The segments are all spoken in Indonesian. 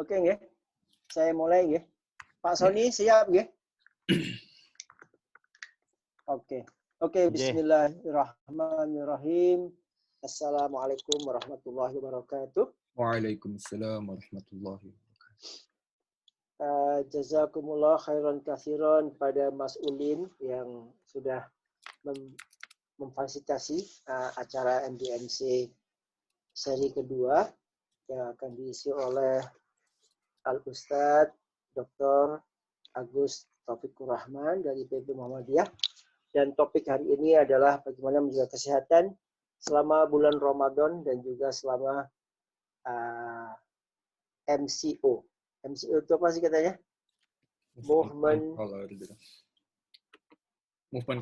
Oke nggih. Saya mulai nggih. Pak Sony siap nggih? Oke. Oke, bismillahirrahmanirrahim. Assalamualaikum warahmatullahi wabarakatuh. Waalaikumsalam warahmatullahi Jazakumullah khairan katsiran pada Mas Ulin yang sudah memfasilitasi acara MDMC seri kedua yang akan diisi oleh Al-Ustadz Dr. Agus Taufikur Rahman dari PP Muhammadiyah. Dan topik hari ini adalah bagaimana menjaga kesehatan selama bulan Ramadan dan juga selama MCO. MCO itu apa sih katanya? Movement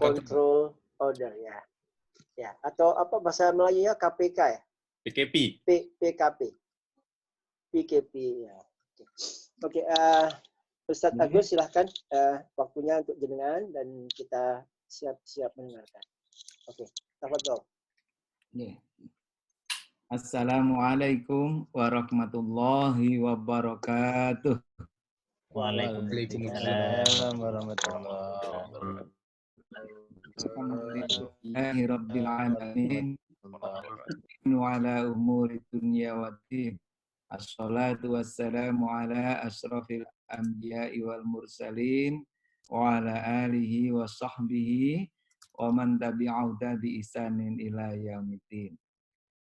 Control Order ya. Ya, atau apa bahasa Melayunya KPK ya? PKP. PKP. PKP ya. Oke, Ustadz Agus silahkan waktunya untuk jenengan dan kita siap-siap mendengarkan. Oke, tafadhol. Assalamualaikum warahmatullahi wabarakatuh. Waalaikumsalam warahmatullahi wabarakatuh. Alhamdulillahirabbil alamin wa ala umuri dunya waddin. Assalatu wassalamu ala asrafil anbiya'i wal mursalin wa ala alihi wa sahbihi wa man tabi'ahu bi ihsanin ila yaumiddin.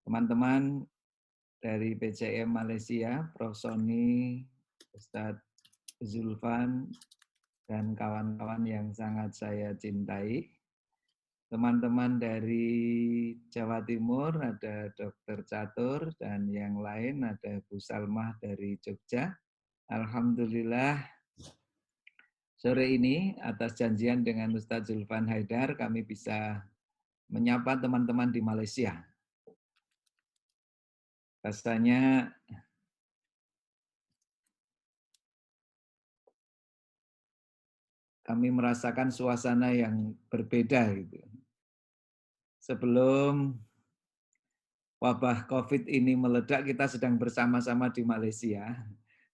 Teman-teman dari PCM Malaysia, Prof. Sony, Ustadz Zulfan, dan kawan-kawan yang sangat saya cintai. Teman-teman dari Jawa Timur, ada Dr. Catur, dan yang lain ada Bu Salmah dari Jogja. Alhamdulillah, sore ini atas janjian dengan Ustadz Zulfan Haidar, kami bisa menyapa teman-teman di Malaysia. Rasanya kami merasakan suasana yang berbeda gitu. Sebelum wabah COVID ini meledak, kita sedang bersama-sama di Malaysia.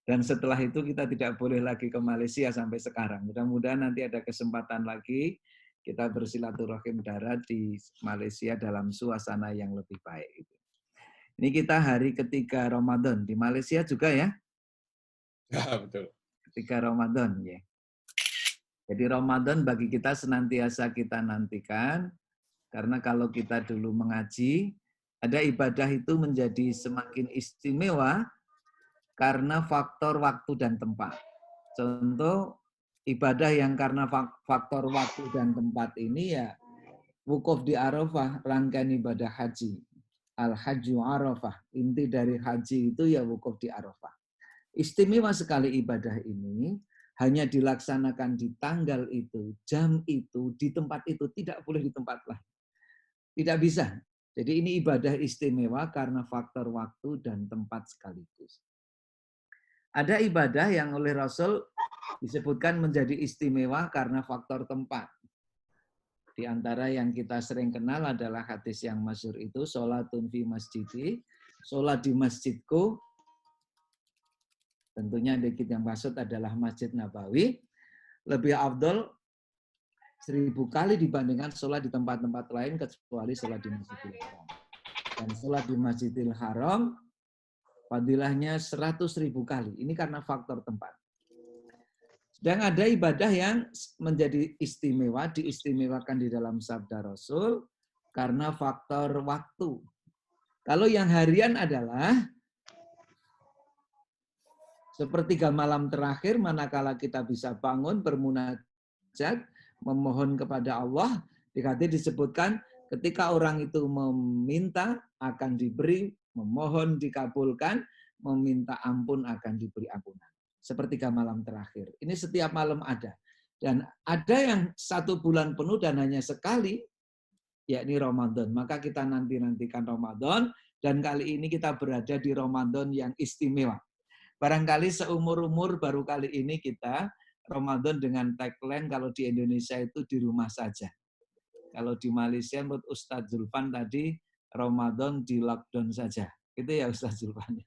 Dan setelah itu kita tidak boleh lagi ke Malaysia sampai sekarang. Mudah-mudahan nanti ada kesempatan lagi kita bersilaturahim darat di Malaysia dalam suasana yang lebih baik. Ini kita hari ketiga Ramadan. Di Malaysia juga ya? Ya, betul. Ketiga Ramadan ya. Jadi Ramadan bagi kita senantiasa kita nantikan, karena kalau kita dulu mengaji, ada ibadah itu menjadi semakin istimewa karena faktor waktu dan tempat. Contoh, ibadah yang karena faktor waktu dan tempat ini ya, wukuf di Arafah, rangkaian ibadah haji. Al-Hajju Arafah, inti dari haji itu ya wukuf di Arafah. Istimewa sekali ibadah ini, hanya dilaksanakan di tanggal itu, jam itu, di tempat itu, tidak boleh di tempat lain. Tidak bisa. Jadi ini ibadah istimewa karena faktor waktu dan tempat sekaligus. Ada ibadah yang oleh Rasul disebutkan menjadi istimewa karena faktor tempat. Di antara yang kita sering kenal adalah hadis yang masyhur itu, sholatun fi masjidi, sholat di masjidku. Tentunya dikit yang maksud adalah Masjid Nabawi. Lebih afdol 1000 kali dibandingkan sholat di tempat-tempat lain kecuali sholat di Masjidil Haram. Dan sholat di Masjidil Haram fadilahnya 100.000 kali. Ini karena faktor tempat. Dan ada ibadah yang menjadi istimewa, diistimewakan di dalam sabda Rasul karena faktor waktu. Kalau yang harian adalah sepertiga malam terakhir, manakala kita bisa bangun, bermunajat, memohon kepada Allah, dikatakan disebutkan ketika orang itu meminta akan diberi, memohon dikabulkan, meminta ampun akan diberi ampunan. Sepertiga malam terakhir. Ini setiap malam ada. Dan ada yang 1 bulan penuh dan hanya sekali, yakni Ramadan. Maka kita nantikan Ramadan, dan kali ini kita berada di Ramadan yang istimewa. Barangkali seumur-umur baru kali ini kita Ramadan dengan tagline kalau di Indonesia itu di rumah saja. Kalau di Malaysia menurut Ustadz Zulfan tadi Ramadan di lockdown saja. Itu ya Ustadz Zulfan.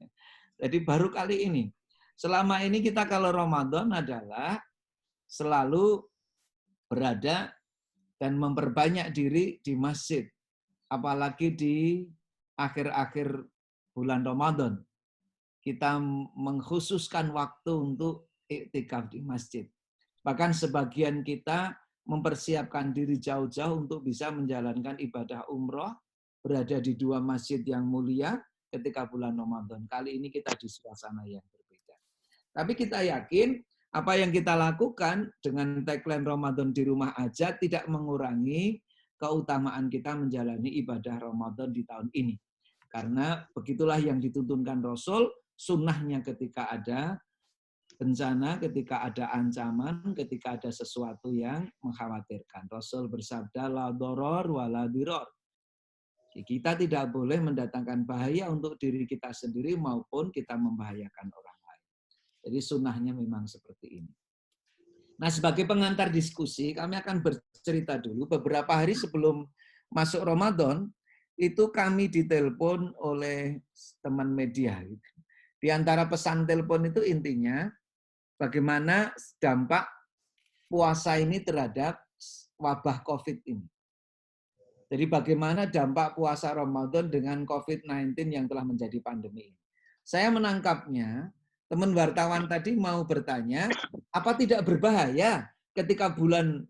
Jadi baru kali ini. selama ini kita kalau Ramadan adalah selalu berada dan memperbanyak diri di masjid. Apalagi di akhir-akhir bulan Ramadan. Kita mengkhususkan waktu untuk iktikaf di masjid. Bahkan sebagian kita mempersiapkan diri jauh-jauh untuk bisa menjalankan ibadah umroh, berada di 2 masjid yang mulia ketika bulan Ramadan. Kali ini kita di suasana yang berbeda. Tapi kita yakin apa yang kita lakukan dengan tagline Ramadan di rumah aja tidak mengurangi keutamaan kita menjalani ibadah Ramadan di tahun ini. Karena begitulah yang dituntunkan Rasul, sunnahnya ketika ada bencana, ketika ada ancaman, ketika ada sesuatu yang mengkhawatirkan. Rasul bersabda, la doror wa la diror. Kita tidak boleh mendatangkan bahaya untuk diri kita sendiri maupun kita membahayakan orang lain. Jadi sunnahnya memang seperti ini. Nah, sebagai pengantar diskusi, kami akan bercerita dulu. Beberapa hari sebelum masuk Ramadan, itu kami ditelepon oleh teman media. Di antara pesan telepon itu intinya, bagaimana dampak puasa ini terhadap wabah COVID ini. Jadi bagaimana dampak puasa Ramadan dengan COVID-19 yang telah menjadi pandemi ini. Saya menangkapnya, teman wartawan tadi mau bertanya, apa tidak berbahaya ketika bulan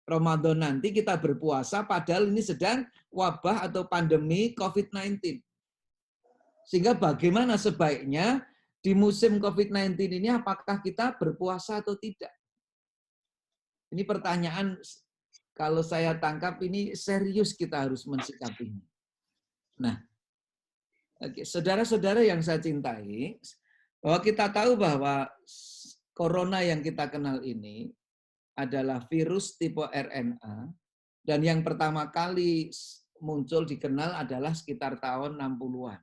Ramadan nanti kita berpuasa padahal ini sedang wabah atau pandemi COVID-19. Sehingga bagaimana sebaiknya di musim COVID-19 ini apakah kita berpuasa atau tidak? Ini pertanyaan kalau saya tangkap ini serius kita harus mensikapinya. Nah, saudara-saudara yang saya cintai, bahwa kita tahu bahwa corona yang kita kenal ini adalah virus tipe RNA, dan yang pertama kali muncul dikenal adalah sekitar tahun 60-an.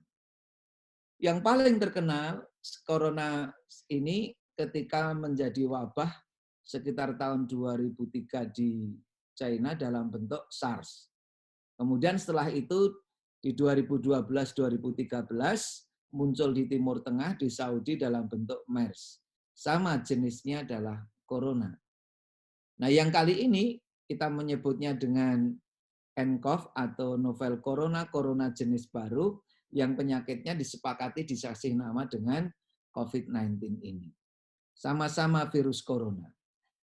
Yang paling terkenal corona ini ketika menjadi wabah sekitar tahun 2003 di China dalam bentuk SARS. Kemudian setelah itu di 2012-2013 muncul di Timur Tengah di Saudi dalam bentuk MERS. Sama jenisnya adalah corona. Nah, yang kali ini kita menyebutnya dengan nCoV atau novel corona jenis baru yang penyakitnya disepakati dikasih nama dengan COVID-19 ini. Sama-sama virus corona.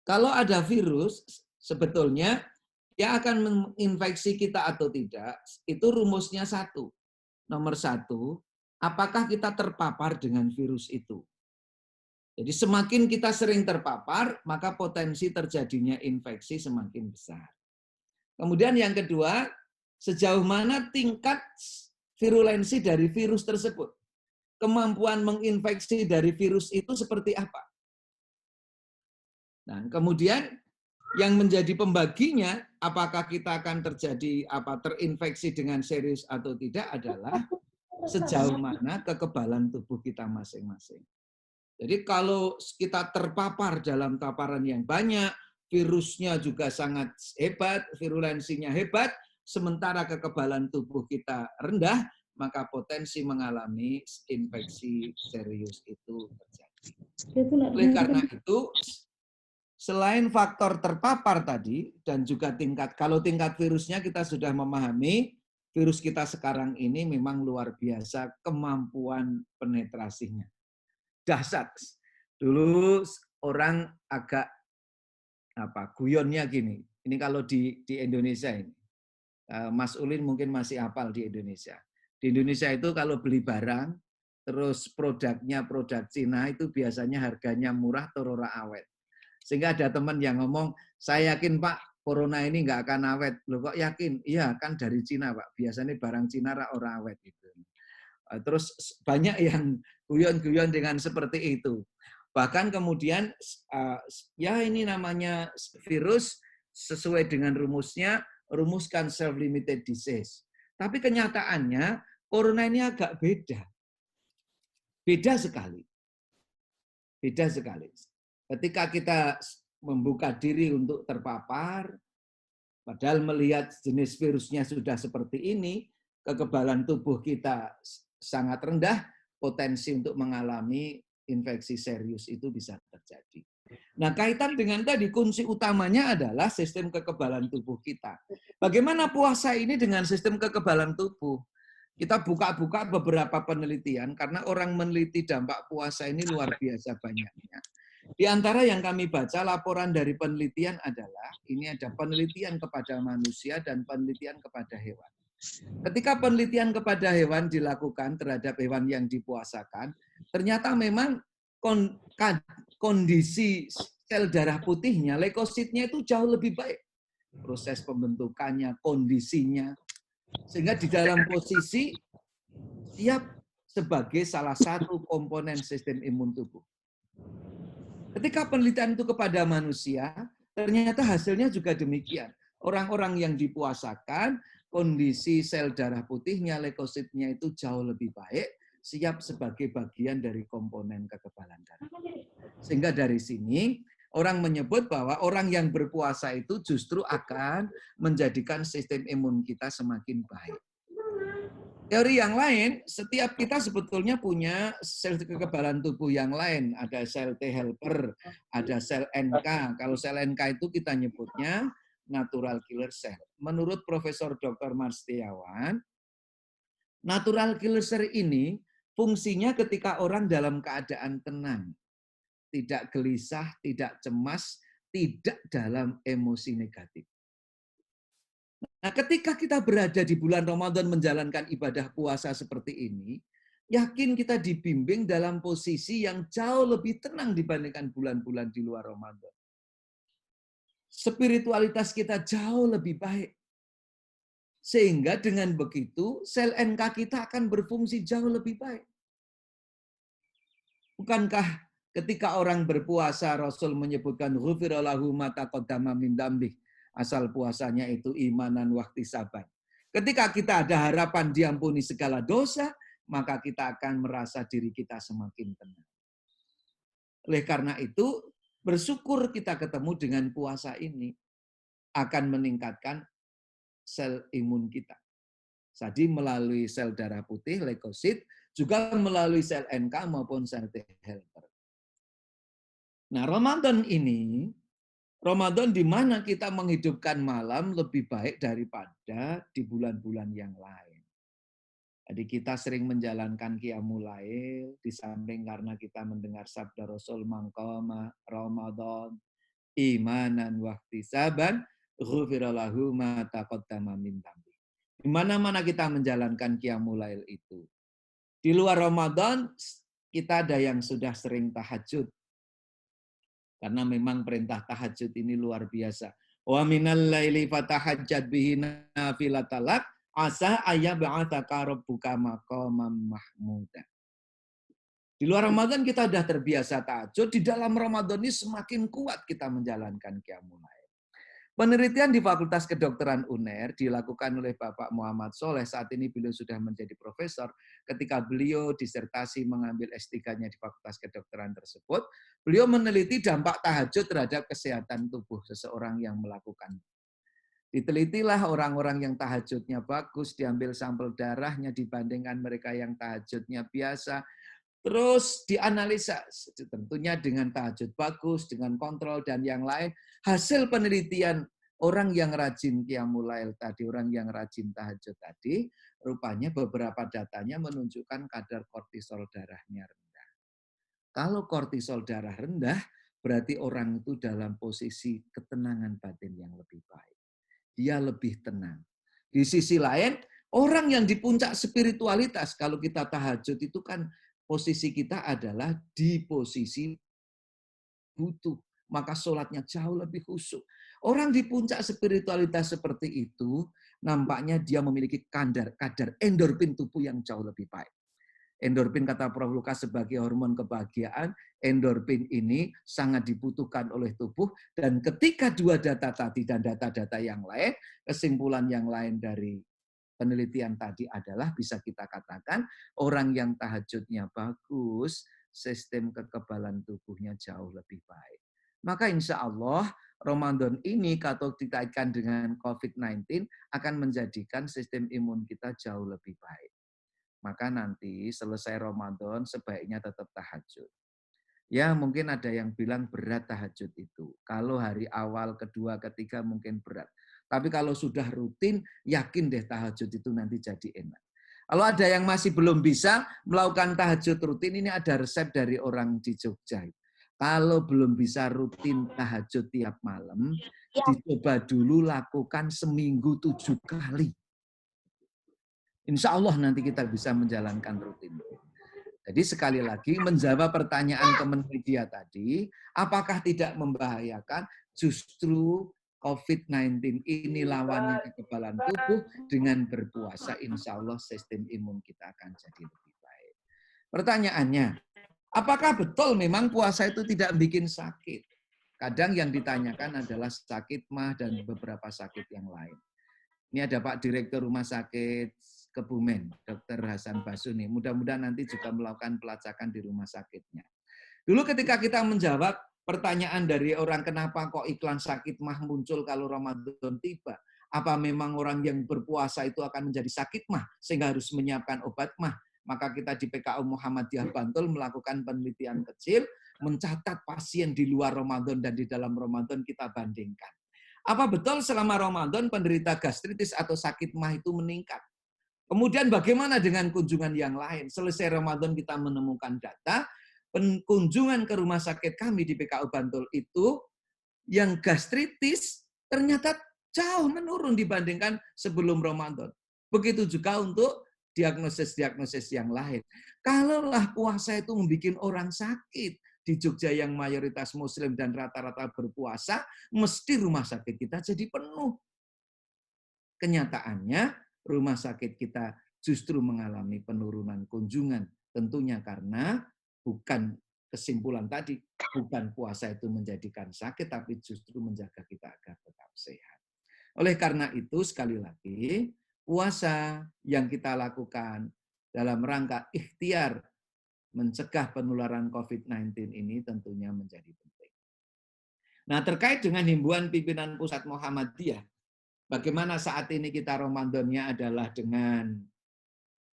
Kalau ada virus, sebetulnya yang akan menginfeksi kita atau tidak, itu rumusnya satu. Nomor satu, apakah kita terpapar dengan virus itu? Jadi semakin kita sering terpapar, maka potensi terjadinya infeksi semakin besar. Kemudian yang kedua, sejauh mana tingkat virulensi dari virus tersebut? Kemampuan menginfeksi dari virus itu seperti apa? Nah, kemudian yang menjadi pembaginya, apakah kita akan terinfeksi dengan serius atau tidak adalah sejauh mana kekebalan tubuh kita masing-masing. Jadi kalau kita terpapar dalam paparan yang banyak, virusnya juga sangat hebat, virulensinya hebat, sementara kekebalan tubuh kita rendah, maka potensi mengalami infeksi serius itu terjadi. Oleh karena itu, selain faktor terpapar tadi, dan juga kalau tingkat virusnya kita sudah memahami, virus kita sekarang ini memang luar biasa kemampuan penetrasinya. Dahsyat. Dulu orang agak guyonnya gini. Ini kalau di Indonesia ini. Mas Ulin mungkin masih hafal di Indonesia. Di Indonesia itu kalau beli barang, terus produknya produk Cina itu biasanya harganya murah atau ora awet. Sehingga ada teman yang ngomong, saya yakin Pak, corona ini nggak akan awet. Loh kok yakin? Iya kan dari Cina Pak. Biasanya barang Cina ora awet gitu. Terus banyak yang guyon-guyon dengan seperti itu. Bahkan kemudian ya ini namanya virus sesuai dengan rumusnya, rumuskan self-limited disease. Tapi kenyataannya corona ini agak beda. Beda sekali. Beda sekali. Ketika kita membuka diri untuk terpapar, padahal melihat jenis virusnya sudah seperti ini, kekebalan tubuh kita sangat rendah, potensi untuk mengalami infeksi serius itu bisa terjadi. Nah, kaitan dengan tadi, kunci utamanya adalah sistem kekebalan tubuh kita. Bagaimana puasa ini dengan sistem kekebalan tubuh? Kita buka-buka beberapa penelitian, karena orang meneliti dampak puasa ini luar biasa banyaknya. Di antara yang kami baca, laporan dari penelitian adalah, ini ada penelitian kepada manusia dan penelitian kepada hewan. Ketika penelitian kepada hewan dilakukan terhadap hewan yang dipuasakan, ternyata memang kondisi sel darah putihnya, leukositnya itu jauh lebih baik. Proses pembentukannya, kondisinya. Sehingga di dalam posisi siap sebagai salah satu komponen sistem imun tubuh. Ketika penelitian itu kepada manusia, ternyata hasilnya juga demikian. Orang-orang yang dipuasakan, kondisi sel darah putihnya, leukositnya itu jauh lebih baik, siap sebagai bagian dari komponen kekebalan darah. Sehingga dari sini, orang menyebut bahwa orang yang berpuasa itu justru akan menjadikan sistem imun kita semakin baik. Teori yang lain, setiap kita sebetulnya punya sel kekebalan tubuh yang lain. Ada sel T helper, ada sel NK. Kalau sel NK itu kita nyebutnya natural killer cell. Menurut Profesor Dr. Marstiawan, natural killer cell ini fungsinya ketika orang dalam keadaan tenang. Tidak gelisah, tidak cemas, tidak dalam emosi negatif. Nah, ketika kita berada di bulan Ramadan menjalankan ibadah puasa seperti ini, yakin kita dibimbing dalam posisi yang jauh lebih tenang dibandingkan bulan-bulan di luar Ramadan. Spiritualitas kita jauh lebih baik. Sehingga dengan begitu, sel NK kita akan berfungsi jauh lebih baik. Bukankah ketika orang berpuasa, Rasul menyebutkan ghufira lahu ma taqaddama min dzambih. Asal puasanya itu imanan wahtisaban. Ketika kita ada harapan diampuni segala dosa, maka kita akan merasa diri kita semakin tenang. Oleh karena itu, bersyukur kita ketemu dengan puasa ini akan meningkatkan sel imun kita. Jadi melalui sel darah putih, leukosit, juga melalui sel NK maupun sel T helper. Nah, Ramadan ini, Ramadan di mana kita menghidupkan malam lebih baik daripada di bulan-bulan yang lain. Jadi kita sering menjalankan qiyamul lail, di samping karena kita mendengar sabda Rasul mangqama Ramadan imanan wahtisaban ghufira lahu ma taqaddama min dzambi. Di mana-mana kita menjalankan qiyamul lail itu. Di luar Ramadan kita ada yang sudah sering tahajud. Karena memang perintah tahajud ini luar biasa. Wa minal laili fatahajjat bihi nafilatalak asa ayyab'atsaka rabbuka maqaman mahmuda. Di luar Ramadan kita sudah terbiasa tahajud, di dalam Ramadan ini semakin kuat kita menjalankan qiyamul lail. Penelitian di Fakultas Kedokteran UNER dilakukan oleh Bapak Muhammad Soleh, saat ini beliau sudah menjadi profesor. Ketika beliau disertasi mengambil S3-nya di Fakultas Kedokteran tersebut, beliau meneliti dampak tahajud terhadap kesehatan tubuh seseorang yang melakukan. Ditelitilah orang-orang yang tahajudnya bagus, diambil sampel darahnya dibandingkan mereka yang tahajudnya biasa. Terus dianalisa tentunya dengan tahajud bagus, dengan kontrol dan yang lain. Hasil penelitian orang yang rajin qiyamul lail tadi, orang yang rajin tahajud tadi, rupanya beberapa datanya menunjukkan kadar kortisol darahnya rendah. Kalau kortisol darah rendah, berarti orang itu dalam posisi ketenangan batin yang lebih baik. Dia lebih tenang. Di sisi lain, orang yang di puncak spiritualitas, kalau kita tahajud itu kan posisi kita adalah di posisi butuh, maka sholatnya jauh lebih khusyuk. Orang di puncak spiritualitas seperti itu, nampaknya dia memiliki kadar endorfin tubuh yang jauh lebih baik. Endorfin kata Prof. Lukas sebagai hormon kebahagiaan, endorfin ini sangat dibutuhkan oleh tubuh, dan ketika dua data tadi dan data-data yang lain, kesimpulan yang lain dari penelitian tadi adalah bisa kita katakan orang yang tahajudnya bagus, sistem kekebalan tubuhnya jauh lebih baik. Maka insya Allah Ramadan ini kalau dikaitkan dengan COVID-19 akan menjadikan sistem imun kita jauh lebih baik. Maka nanti selesai Ramadan sebaiknya tetap tahajud. Ya mungkin ada yang bilang berat tahajud itu. Kalau hari awal, kedua, ketiga mungkin berat. Tapi kalau sudah rutin, yakin deh tahajud itu nanti jadi enak. Kalau ada yang masih belum bisa melakukan tahajud rutin, ini ada resep dari orang di Jogja. Kalau belum bisa rutin tahajud tiap malam, dicoba dulu lakukan seminggu 7 kali. Insya Allah nanti kita bisa menjalankan rutin. Jadi sekali lagi menjawab pertanyaan teman media tadi, apakah tidak membahayakan? Justru COVID-19 ini lawannya kekebalan tubuh, dengan berpuasa insya Allah sistem imun kita akan jadi lebih baik. Pertanyaannya, apakah betul memang puasa itu tidak bikin sakit? Kadang yang ditanyakan adalah sakit mah dan beberapa sakit yang lain. Ini ada Pak Direktur Rumah Sakit Kebumen, Dr. Hasan Basuni. Mudah-mudahan nanti juga melakukan pelacakan di rumah sakitnya. Dulu ketika kita menjawab pertanyaan dari orang kenapa kok iklan sakit mah muncul kalau Ramadan tiba, apa memang orang yang berpuasa itu akan menjadi sakit mah sehingga harus menyiapkan obat mah? Maka kita di PKU Muhammadiyah Bantul melakukan penelitian kecil, mencatat pasien di luar Ramadan dan di dalam Ramadan kita bandingkan. Apa betul selama Ramadan penderita gastritis atau sakit mah itu meningkat? Kemudian bagaimana dengan kunjungan yang lain? Selesai Ramadan kita menemukan data, kunjungan ke rumah sakit kami di PKU Bantul itu yang gastritis ternyata jauh menurun dibandingkan sebelum Ramadan. Begitu juga untuk diagnosis-diagnosis yang lain. Kalaulah puasa itu membuat orang sakit, di Jogja yang mayoritas Muslim dan rata-rata berpuasa, mesti rumah sakit kita jadi penuh. Kenyataannya, rumah sakit kita justru mengalami penurunan kunjungan. Tentunya karena bukan kesimpulan tadi, bukan puasa itu menjadikan sakit, tapi justru menjaga kita agar tetap sehat. Oleh karena itu, sekali lagi, puasa yang kita lakukan dalam rangka ikhtiar mencegah penularan COVID-19 ini tentunya menjadi penting. Nah, terkait dengan himbauan pimpinan Pusat Muhammadiyah, bagaimana saat ini kita Ramadannya adalah dengan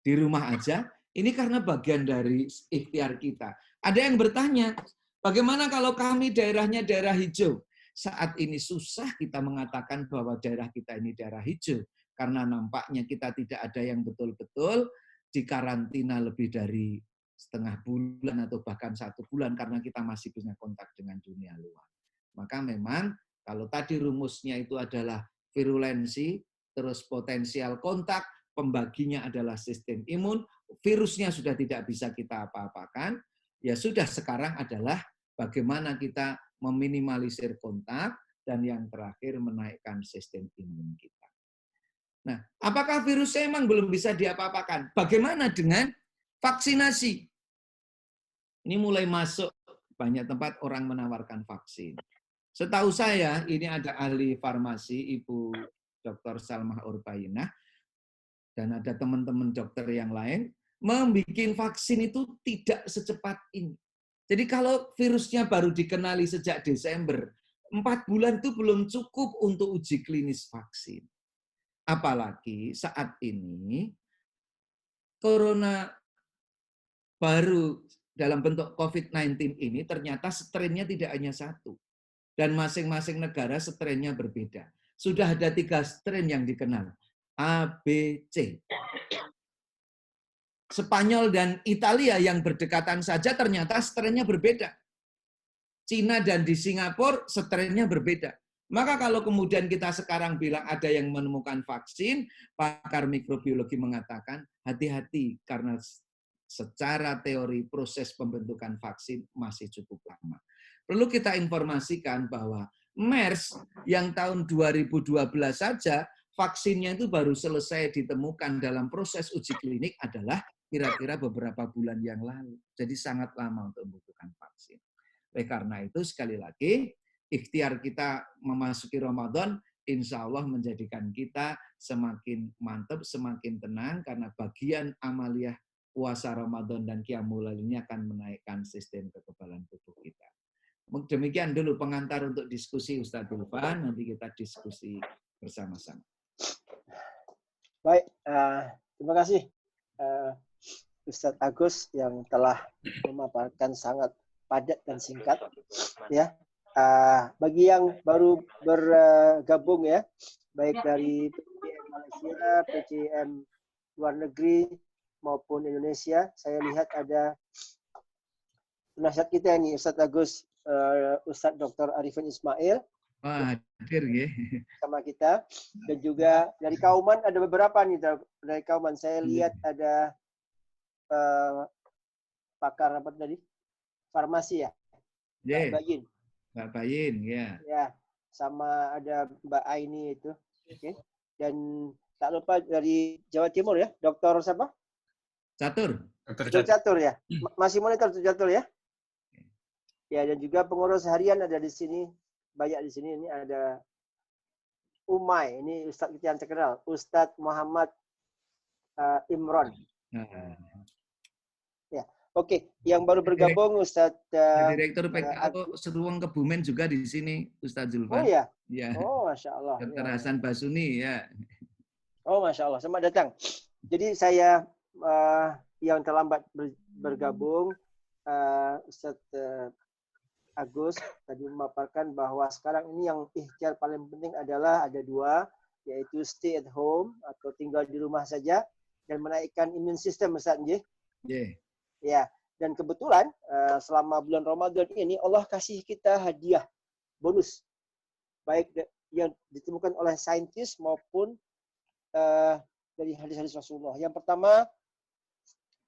di rumah aja, ini karena bagian dari ikhtiar kita. Ada yang bertanya, bagaimana kalau kami daerahnya daerah hijau? Saat ini susah kita mengatakan bahwa daerah kita ini daerah hijau, karena nampaknya kita tidak ada yang betul-betul dikarantina lebih dari setengah bulan atau bahkan 1 bulan karena kita masih punya kontak dengan dunia luar. Maka memang kalau tadi rumusnya itu adalah virulensi, terus potensial kontak, pembaginya adalah sistem imun, virusnya sudah tidak bisa kita apa-apakan, ya sudah sekarang adalah bagaimana kita meminimalisir kontak dan yang terakhir menaikkan sistem imun kita. Nah, apakah virusnya memang belum bisa diapa-apakan? Bagaimana dengan vaksinasi? Ini mulai masuk banyak tempat orang menawarkan vaksin. Setahu saya, ini ada ahli farmasi, Ibu Dr. Salmah Urbainah, dan ada teman-teman dokter yang lain, membuat vaksin itu tidak secepat ini. Jadi kalau virusnya baru dikenali sejak Desember, 4 bulan itu belum cukup untuk uji klinis vaksin. Apalagi saat ini, corona baru dalam bentuk COVID-19 ini ternyata strainnya tidak hanya satu. Dan masing-masing negara strainnya berbeda. Sudah ada 3 strain yang dikenal. A, B, C. Spanyol dan Italia yang berdekatan saja ternyata strainnya berbeda. Cina dan di Singapura strainnya berbeda. Maka kalau kemudian kita sekarang bilang ada yang menemukan vaksin, pakar mikrobiologi mengatakan hati-hati karena secara teori proses pembentukan vaksin masih cukup lama. Perlu kita informasikan bahwa MERS yang tahun 2012 saja vaksinnya itu baru selesai ditemukan dalam proses uji klinik adalah kira-kira beberapa bulan yang lalu. Jadi sangat lama untuk membutuhkan vaksin. Oleh karena itu sekali lagi ikhtiar kita memasuki Ramadan insya Allah menjadikan kita semakin mantap, semakin tenang karena bagian amaliyah puasa Ramadan dan Qiyamul Lail ini akan menaikkan sistem kekebalan tubuh kita. Demikian dulu pengantar untuk diskusi Ustadz Irfan, nanti kita diskusi bersama-sama. Baik, terima kasih Ustadz Agus yang telah memaparkan sangat padat dan singkat. Ya, bagi yang baru bergabung ya, baik dari PCM Malaysia, PCM luar negeri maupun Indonesia, saya lihat ada penasihat kita ini, Ustadz Agus, Ustadz Dr. Arifin Ismail. Wah, hadir ya. Sama kita, dan juga dari Kauman ada beberapa nih, dari Kauman saya lihat ada pakar apa tadi, farmasi ya, Mbak Bayin. Mbak Bayin, ya. Ya, sama ada Mbak Aini itu, oke. Dan tak lupa dari Jawa Timur ya, Dokter siapa? Catur. Dokter Catur ya, masih monitor Dokter Catur ya. Ya, dan juga pengurus harian ada di sini, banyak di sini. Ini ada Umay, ini Ustadz kita yang terkenal, Ustadz Muhammad Imron. Ya, oke. Yang baru bergabung Ustadz Direktur PKO Seruang Kebumen juga di sini, Ustadz Zulfan. Oh ya. Ya. Oh, Masya Allah. Dr. Ya. Hasan Basuni ya. Oh, Masya Allah. Selamat datang. Jadi saya yang terlambat bergabung, Ustadz Agus tadi memaparkan bahwa sekarang ini yang ikhtiar paling penting adalah ada dua, yaitu stay at home atau tinggal di rumah saja dan menaikkan imun sistem, Ustaz nggih. Ya, dan kebetulan selama bulan Ramadan ini Allah kasih kita hadiah bonus, baik yang ditemukan oleh saintis maupun dari hadis-hadis Rasulullah. Yang pertama,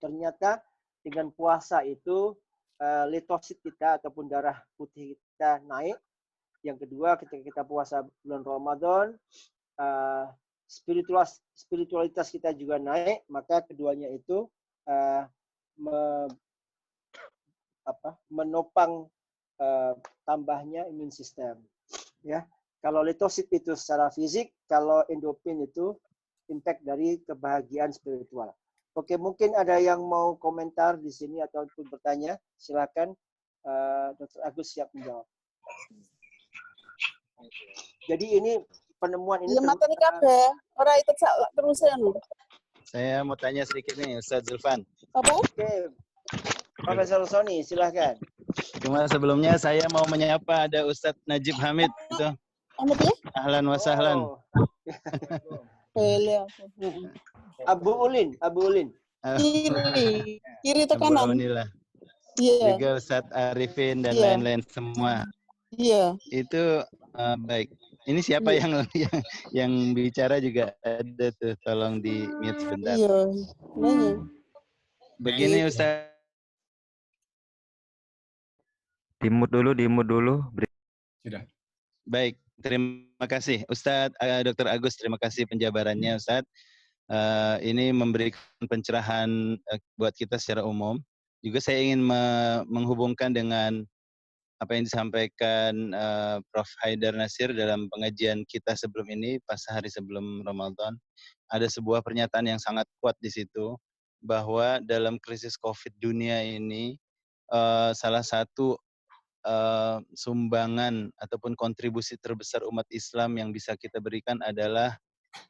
ternyata dengan puasa itu leukosit kita ataupun darah putih kita naik. Yang kedua, ketika kita puasa bulan Ramadan, spiritualitas kita juga naik. Maka keduanya itu menopang tambahnya imun sistem. Ya, kalau leukosit itu secara fisik, kalau endorfin itu impact dari kebahagiaan spiritual. Oke, mungkin ada yang mau komentar di sini ataupun bertanya, silakan. Dr. Agus siap menjawab. Jadi ini penemuan ini. Iya, materi kabeh. Ora ikut terusan. Saya mau tanya sedikit nih, Ustadz Zulfan. Apa? Oke, Profesor Sony, silahkan. Cuma sebelumnya saya mau menyapa ada Ustadz Najib Hamid itu. Hamid ya? Ahlan wa sahlan. Abu Ulin. Kiri ke kanan. Alhamdulillah. Iya. Juga Ustadz Arifin dan lain-lain semua. Iya. Itu baik. Ini siapa yang bicara juga ada tuh, tolong di mute sebentar. Iya. Begini Ustadz. Dimut dulu. Sudah. Baik, terima kasih Ustadz Dr. Agus, terima kasih penjabarannya Ustadz. Ini memberikan pencerahan buat kita secara umum. Juga saya ingin menghubungkan dengan apa yang disampaikan Prof. Haidar Nasir dalam pengajian kita sebelum ini, pas hari sebelum Ramadan. Ada sebuah pernyataan yang sangat kuat di situ, bahwa dalam krisis COVID dunia ini, salah satu sumbangan ataupun kontribusi terbesar umat Islam yang bisa kita berikan adalah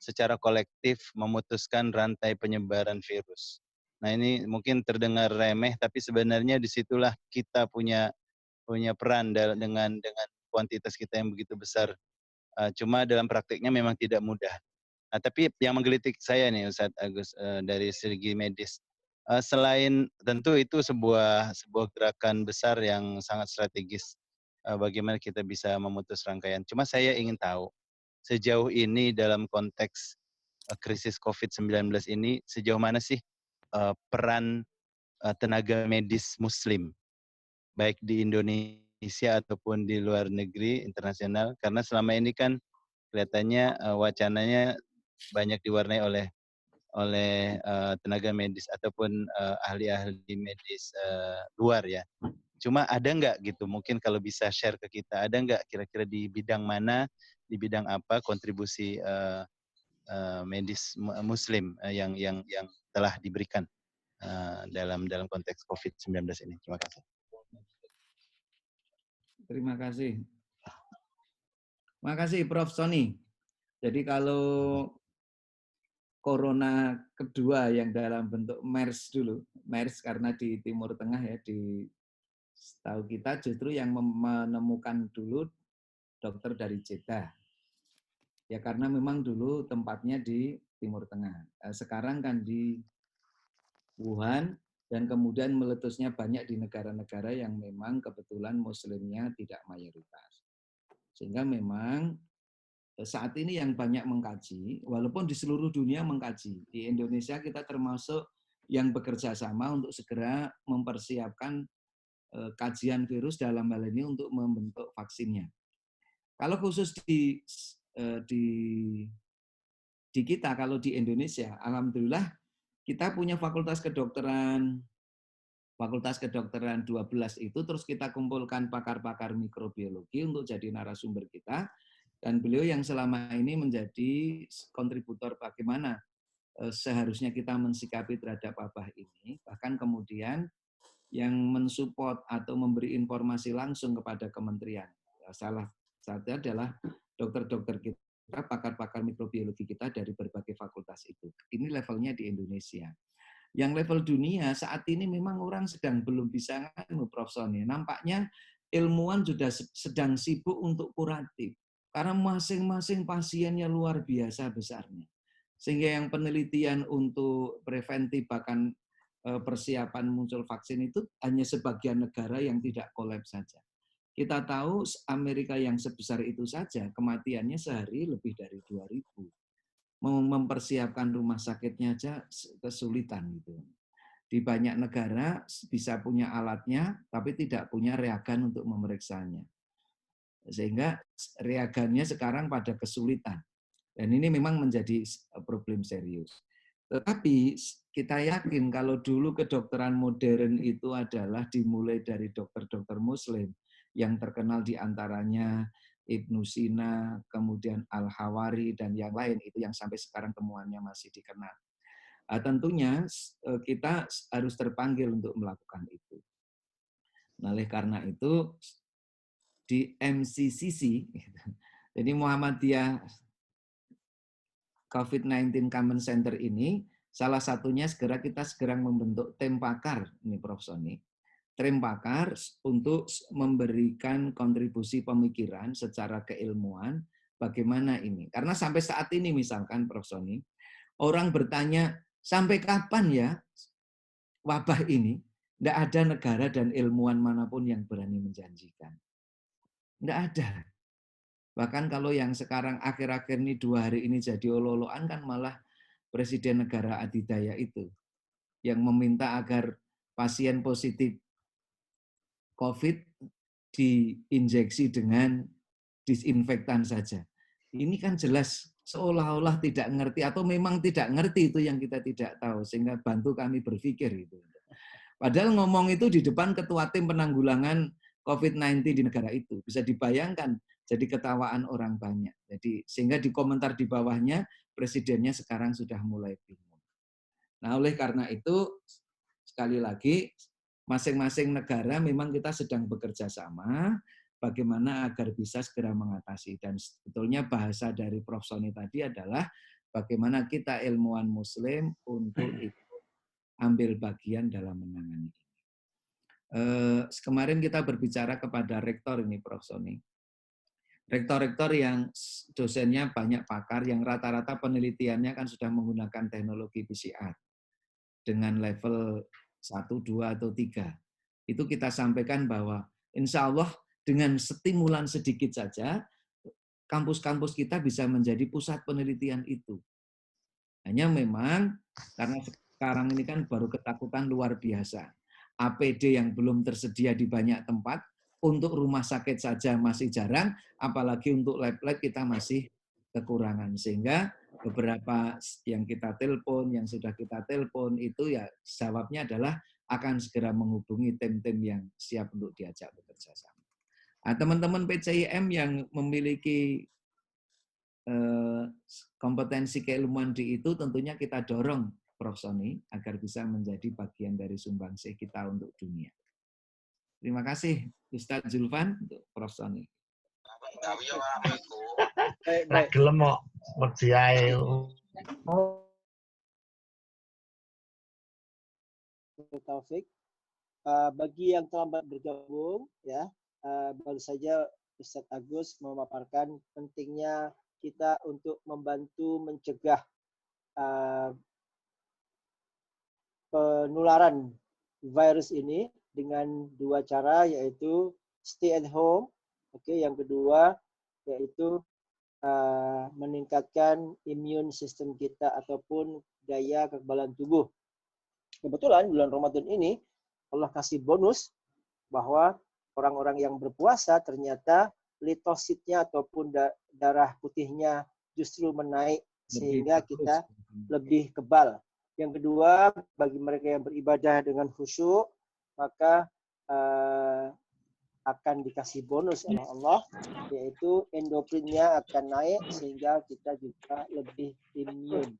secara kolektif memutuskan rantai penyebaran virus. Nah ini mungkin terdengar remeh, tapi sebenarnya disitulah kita punya peran dengan kuantitas kita yang begitu besar. Cuma dalam praktiknya memang tidak mudah. Nah, tapi yang menggelitik saya nih Ustadz Agus dari segi medis, selain tentu itu sebuah gerakan besar yang sangat strategis, bagaimana kita bisa memutus rangkaian. Cuma saya ingin tahu sejauh ini dalam konteks krisis COVID-19 ini, sejauh mana sih peran tenaga medis Muslim, baik di Indonesia ataupun di luar negeri internasional, karena selama ini kan kelihatannya wacananya banyak diwarnai oleh tenaga medis ataupun ahli-ahli medis luar ya. Cuma ada nggak gitu, mungkin kalau bisa share ke kita, ada nggak kira-kira di bidang mana, di bidang apa kontribusi medis Muslim yang telah diberikan dalam konteks COVID-19 ini. Terima kasih. Terima kasih. Terima kasih Prof. Sony. Jadi kalau corona kedua yang dalam bentuk MERS dulu, MERS karena di Timur Tengah ya, di Setahu kita justru yang menemukan dulu dokter dari Jeddah. Ya karena memang dulu tempatnya di Timur Tengah. Sekarang kan di Wuhan, dan kemudian meletusnya banyak di negara-negara yang memang kebetulan muslimnya tidak mayoritas. Sehingga memang saat ini yang banyak mengkaji, walaupun di seluruh dunia mengkaji, di Indonesia kita termasuk yang bekerja sama untuk segera mempersiapkan kajian virus dalam hal ini untuk membentuk vaksinnya. Kalau khusus di kita, kalau di Indonesia, alhamdulillah kita punya fakultas kedokteran 12 itu, terus kita kumpulkan pakar-pakar mikrobiologi untuk jadi narasumber kita, dan beliau yang selama ini menjadi kontributor bagaimana seharusnya kita mensikapi terhadap wabah ini, bahkan kemudian yang mensupport atau memberi informasi langsung kepada kementerian. Salah satu adalah dokter-dokter kita, pakar-pakar mikrobiologi kita dari berbagai fakultas itu. Ini levelnya di Indonesia. Yang level dunia saat ini memang orang sedang belum bisa, Prof. Sony. Nampaknya ilmuwan sudah sedang sibuk untuk kuratif. Karena masing-masing pasiennya luar biasa besarnya. Sehingga yang penelitian untuk preventif bahkan persiapan muncul vaksin itu hanya sebagian negara yang tidak kolaps saja. Kita tahu Amerika yang sebesar itu saja kematiannya sehari lebih dari 2.000. Mempersiapkan rumah sakitnya aja kesulitan gitu. Di banyak negara bisa punya alatnya tapi tidak punya reagen untuk memeriksanya. Sehingga reagennya sekarang pada kesulitan. Dan ini memang menjadi problem serius. Tetapi kita yakin kalau dulu kedokteran modern itu adalah dimulai dari dokter-dokter muslim yang terkenal diantaranya Ibnu Sina, kemudian Al-Hawari, dan yang lain itu yang sampai sekarang temuannya masih dikenal. Tentunya kita harus terpanggil untuk melakukan itu. Nah, oleh karena itu di MCCC, jadi Muhammadiyah COVID-19 Command Center ini, salah satunya kita segera membentuk tim pakar, ini Prof. Sony, tim pakar untuk memberikan kontribusi pemikiran secara keilmuan bagaimana ini. Karena sampai saat ini misalkan Prof. Sony, orang bertanya sampai kapan ya wabah ini, tidak ada negara dan ilmuwan manapun yang berani menjanjikan. Tidak ada. Bahkan kalau yang sekarang akhir-akhir ini 2 hari ini jadi olo-oloan kan malah Presiden negara adidaya itu yang meminta agar pasien positif COVID diinjeksi dengan disinfektan saja. Ini kan jelas seolah-olah tidak ngerti atau memang tidak ngerti, itu yang kita tidak tahu, sehingga bantu kami berpikir itu. Padahal ngomong itu di depan ketua tim penanggulangan COVID-19 di negara itu. Bisa dibayangkan jadi ketawaan orang banyak. Jadi sehingga di komentar di bawahnya presidennya sekarang sudah mulai bingung. Nah, oleh karena itu sekali lagi masing-masing negara memang kita sedang bekerja sama bagaimana agar bisa segera mengatasi, dan sebetulnya bahasa dari Prof. Sony tadi adalah bagaimana kita ilmuwan muslim untuk ikut ambil bagian dalam menangani ini. Kemarin kita berbicara kepada rektor ini Prof. Sony. Rektor-rektor yang dosennya banyak pakar, yang rata-rata penelitiannya kan sudah menggunakan teknologi PCR dengan level 1, 2, atau 3. Itu kita sampaikan bahwa insya Allah dengan stimulan sedikit saja, kampus-kampus kita bisa menjadi pusat penelitian itu. Hanya memang karena sekarang ini kan baru ketakutan luar biasa. APD yang belum tersedia di banyak tempat, untuk rumah sakit saja masih jarang, apalagi untuk lab-lab kita masih kekurangan. Sehingga beberapa yang kita telepon, yang sudah kita telepon itu ya jawabnya adalah akan segera menghubungi tim-tim yang siap untuk diajak bekerja sama. Nah, teman-teman PCIM yang memiliki kompetensi keilmuan di itu tentunya kita dorong Prof. Sony agar bisa menjadi bagian dari sumbangsih kita untuk dunia. Terima kasih Ustadz Zulfan untuk Prof. Sony. Baik. Gelem kok wedi ae. Taufik. bagi yang terlambat bergabung, ya, baru saja Ustadz Agus memaparkan pentingnya kita untuk membantu mencegah penularan virus ini dengan dua cara, yaitu stay at home, yang kedua yaitu meningkatkan immune system kita ataupun daya kekebalan tubuh. Kebetulan bulan Ramadan ini Allah kasih bonus bahwa orang-orang yang berpuasa ternyata litositnya ataupun darah putihnya justru menaik sehingga kita lebih kebal. Yang kedua, bagi mereka yang beribadah dengan khusyuk, maka akan dikasih bonus oleh Allah, yaitu endorfinnya akan naik sehingga kita juga lebih imun.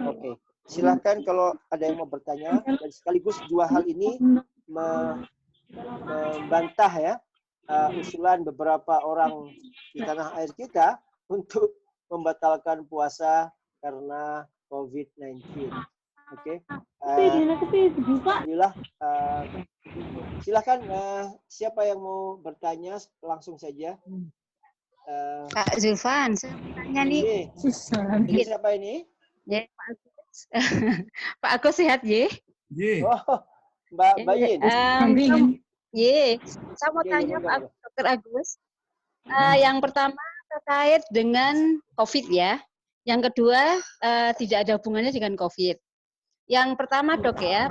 Oke, silakan kalau ada yang mau bertanya, dan sekaligus dua hal ini membantah ya usulan beberapa orang di tanah air kita untuk membatalkan puasa karena COVID-19. Oke. Alhamdulillah. Silakan siapa yang mau bertanya langsung saja. Kak Zulfan, saya mau tanya nih. Ini siapa ini? Ya, Pak Agus. Pak Agus sehat, ye? Oh, Mbak Bayin. Saya mau tanya Pak Dr. Agus. Yang pertama terkait dengan COVID ya. Yang kedua tidak ada hubungannya dengan COVID. Yang pertama dok ya,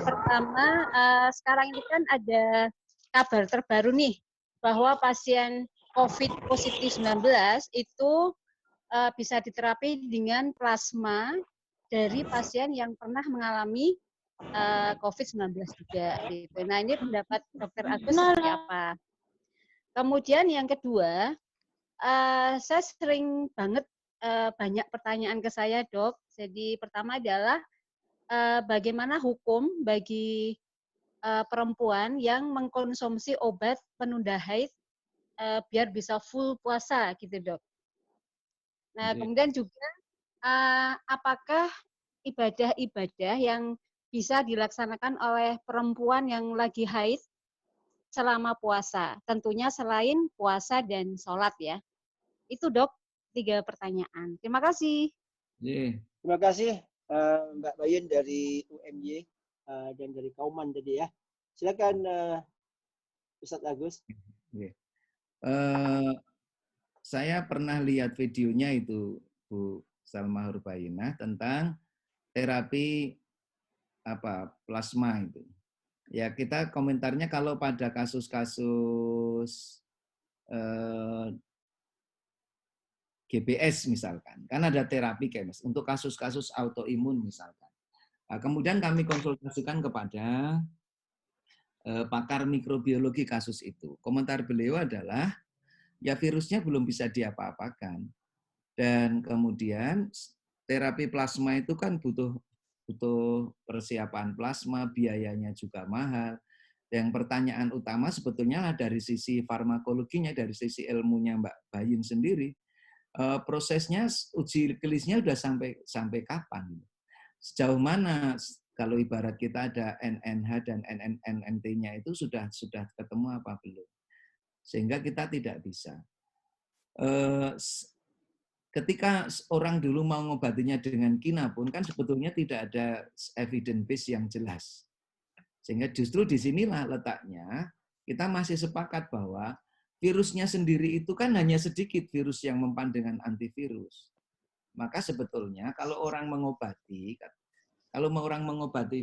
sekarang ini kan ada kabar terbaru nih bahwa pasien COVID positif 19 itu bisa diterapi dengan plasma dari pasien yang pernah mengalami COVID-19 juga. Gitu. Nah ini pendapat Dr. Agus seperti apa? Kemudian yang kedua, saya sering banget banyak pertanyaan ke saya dok. Jadi pertama adalah bagaimana hukum bagi perempuan yang mengkonsumsi obat penunda haid biar bisa full puasa gitu dok. Nah kemudian juga apakah ibadah-ibadah yang bisa dilaksanakan oleh perempuan yang lagi haid selama puasa, tentunya selain puasa dan sholat ya. Itu dok, 3 pertanyaan. Terima kasih. Terima kasih Mbak Bayin dari UMY dan dari Kauman tadi ya. Silakan Ustadz Agus. Saya pernah lihat videonya itu Bu Salma Hurbainah tentang terapi plasma itu. Ya kita komentarnya kalau pada kasus-kasus GBS misalkan, kan ada terapi KEMS untuk kasus-kasus autoimun misalkan. Nah, kemudian kami konsultasikan kepada pakar mikrobiologi kasus itu. Komentar beliau adalah, ya virusnya belum bisa diapa-apakan. Dan kemudian terapi plasma itu kan butuh persiapan plasma, biayanya juga mahal. Yang pertanyaan utama sebetulnya dari sisi farmakologinya, dari sisi ilmunya Mbak Bayin sendiri, prosesnya uji klinisnya sudah sampai kapan? Sejauh mana kalau ibarat kita ada NNH dan NNT-nya itu sudah ketemu apa belum? Sehingga kita tidak bisa. Ketika orang dulu mau ngobatinya dengan kina pun kan sebetulnya tidak ada evidence base yang jelas. Sehingga justru disinilah letaknya kita masih sepakat bahwa virusnya sendiri itu kan hanya sedikit virus yang mempan dengan antivirus. Maka sebetulnya kalau orang mengobati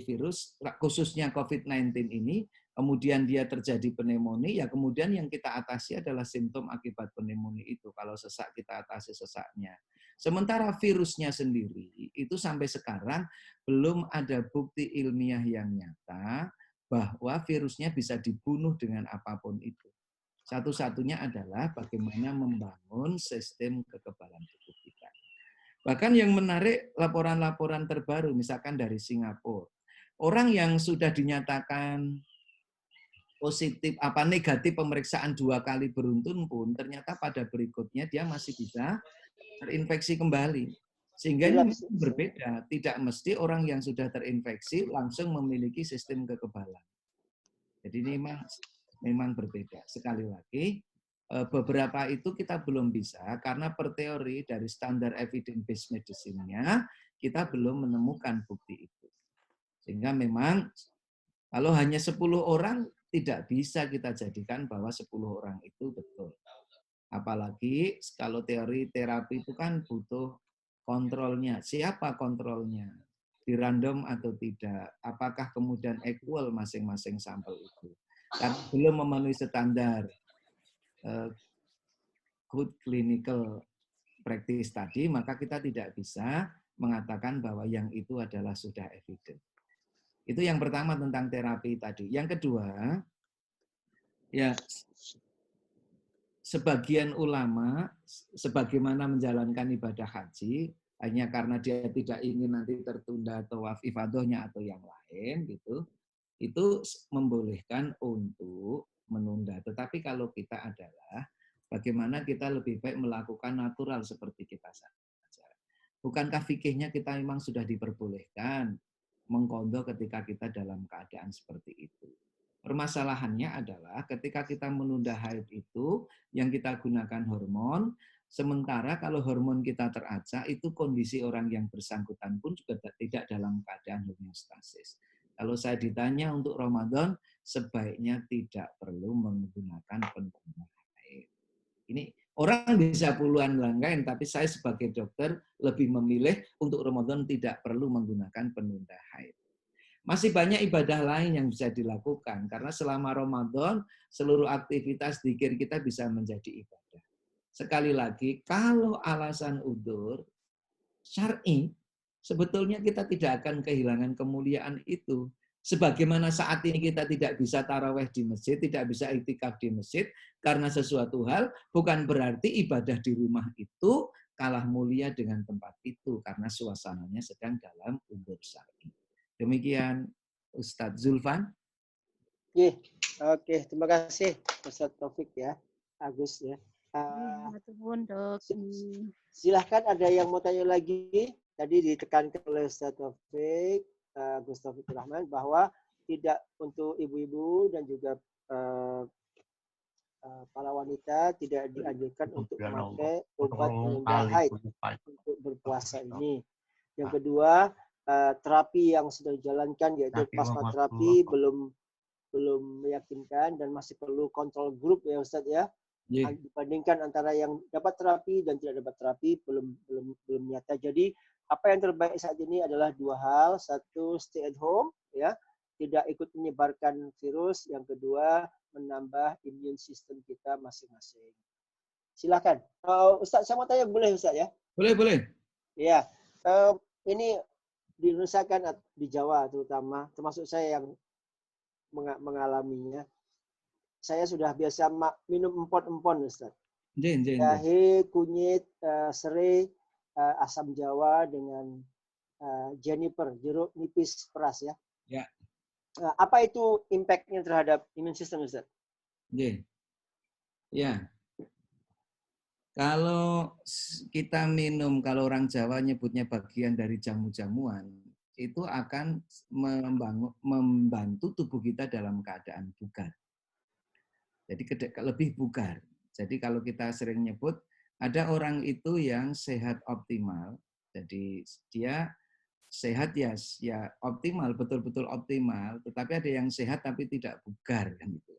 virus, khususnya COVID-19 ini, kemudian dia terjadi pneumonia, ya kemudian yang kita atasi adalah simptom akibat pneumonia itu. Kalau sesak, kita atasi sesaknya. Sementara virusnya sendiri, itu sampai sekarang belum ada bukti ilmiah yang nyata bahwa virusnya bisa dibunuh dengan apapun itu. Satu-satunya adalah bagaimana membangun sistem kekebalan tubuh kita. Bahkan yang menarik laporan-laporan terbaru, misalkan dari Singapura. Orang yang sudah dinyatakan negatif pemeriksaan 2 kali beruntun pun, ternyata pada berikutnya dia masih bisa terinfeksi kembali. Sehingga ini berbeda. Tidak mesti orang yang sudah terinfeksi langsung memiliki sistem kekebalan. Jadi ini memang berbeda. Sekali lagi, beberapa itu kita belum bisa karena per teori dari standar evidence based medicine-nya kita belum menemukan bukti itu. Sehingga memang kalau hanya 10 orang tidak bisa kita jadikan bahwa 10 orang itu betul. Apalagi kalau teori terapi itu kan butuh kontrolnya. Siapa kontrolnya? Di random atau tidak? Apakah kemudian equal masing-masing sampel itu? Karena belum memenuhi standar good clinical practice tadi, maka kita tidak bisa mengatakan bahwa yang itu adalah sudah evident. Itu yang pertama tentang terapi tadi. Yang kedua, ya sebagian ulama sebagaimana menjalankan ibadah haji hanya karena dia tidak ingin nanti tertunda tawaf ifadahnya atau yang lain gitu, itu membolehkan untuk menunda. Tetapi kalau kita adalah bagaimana kita lebih baik melakukan natural seperti kita saja. Bukankah fikihnya kita memang sudah diperbolehkan mengqadha ketika kita dalam keadaan seperti itu. Permasalahannya adalah ketika kita menunda haid itu yang kita gunakan hormon, sementara kalau hormon kita teracak itu kondisi orang yang bersangkutan pun juga tidak dalam keadaan homeostasis. Kalau saya ditanya untuk Ramadan, sebaiknya tidak perlu menggunakan penunda haid. Ini orang bisa puluhan langgain, tapi saya sebagai dokter lebih memilih untuk Ramadan tidak perlu menggunakan penunda haid. Masih banyak ibadah lain yang bisa dilakukan, karena selama Ramadan seluruh aktivitas dzikir kita bisa menjadi ibadah. Sekali lagi, kalau alasan udzur syar'i, sebetulnya kita tidak akan kehilangan kemuliaan itu. Sebagaimana saat ini kita tidak bisa taraweh di masjid, tidak bisa iktikaf di masjid, karena sesuatu hal, bukan berarti ibadah di rumah itu kalah mulia dengan tempat itu, karena suasananya sedang dalam udzur syar'i. Demikian Ustadz Zulfan. Oke, terima kasih Ustadz Taufik ya, Agus ya. Silahkan ada yang mau tanya lagi. Tadi ditekankan oleh Ustadz Taufik, Agus Taufik Rahman, bahwa tidak untuk ibu-ibu dan juga para wanita tidak dianjurkan untuk memakai obat penunda haid untuk berpuasa ini. Yang kedua, terapi yang sudah dijalankan yaitu plasma terapi belum meyakinkan dan masih perlu kontrol grup ya Ustadz ya. Dibandingkan antara yang dapat terapi dan tidak dapat terapi belum nyata. Jadi apa yang terbaik saat ini adalah dua hal. Satu, stay at home ya, tidak ikut menyebarkan virus. Yang kedua, menambah immune system kita masing-masing. Silakan. Ustadz, saya mau tanya, boleh Ustadz ya? Boleh. Ya, ini di Indonesia kan di Jawa terutama, termasuk saya yang mengalaminya. Saya sudah biasa minum empon-empon, Ustadz. Jahe, kunyit, serai, asam jawa dengan juniper, jeruk nipis peras ya. Ya. Apa itu impact-nya terhadap imun sistem, Ustadz? Ya. Kalau kita minum, kalau orang Jawa nyebutnya bagian dari jamu-jamuan, itu akan membantu tubuh kita dalam keadaan bugar. Jadi lebih bugar. Jadi kalau kita sering nyebut, ada orang itu yang sehat optimal. Jadi dia sehat ya optimal, betul-betul optimal. Tetapi ada yang sehat tapi tidak bugar kan gitu.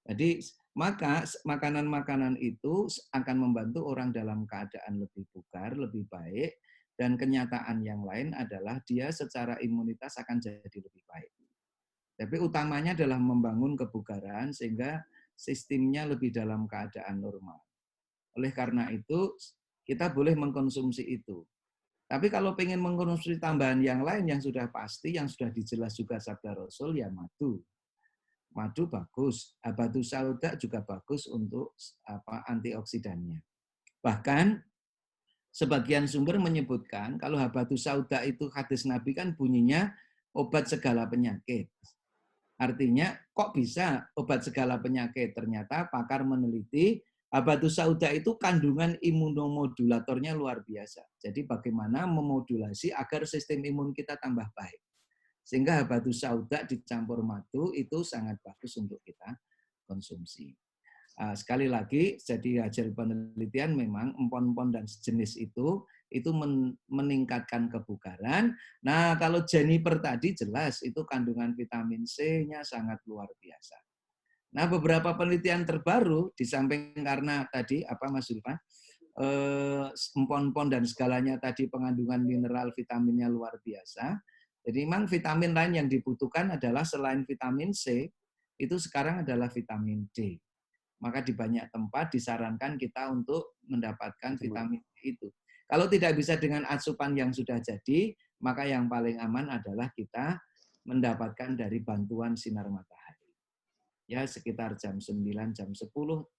Jadi maka makanan-makanan itu akan membantu orang dalam keadaan lebih bugar, lebih baik. Dan kenyataan yang lain adalah dia secara imunitas akan jadi lebih baik. Tapi utamanya adalah membangun kebugaran sehingga sistemnya lebih dalam keadaan normal. Oleh karena itu, kita boleh mengkonsumsi itu. Tapi kalau pengen mengkonsumsi tambahan yang lain yang sudah pasti, yang sudah dijelas juga sabda Rasul, ya madu. Madu bagus, habatus sauda juga bagus untuk antioksidannya. Bahkan sebagian sumber menyebutkan kalau habatus sauda itu hadis Nabi kan bunyinya obat segala penyakit. Artinya kok bisa obat segala penyakit? Ternyata pakar meneliti habatus sauda itu kandungan imunomodulatornya luar biasa. Jadi bagaimana memodulasi agar sistem imun kita tambah baik. Sehingga habatus sauda dicampur madu itu sangat bagus untuk kita konsumsi. Sekali lagi, jadi hasil penelitian memang empon-empon dan sejenis itu meningkatkan kebugaran. Nah, kalau Jennifer tadi jelas itu kandungan vitamin C-nya sangat luar biasa. Nah, beberapa penelitian terbaru di samping karena tadi Mas Zulfan, empon-empon dan segalanya tadi pengandungan mineral vitaminnya luar biasa. Jadi memang vitamin lain yang dibutuhkan adalah selain vitamin C, itu sekarang adalah vitamin D. Maka di banyak tempat disarankan kita untuk mendapatkan vitamin D itu. Kalau tidak bisa dengan asupan yang sudah jadi, maka yang paling aman adalah kita mendapatkan dari bantuan sinar matahari. Ya, sekitar jam 9, jam 10,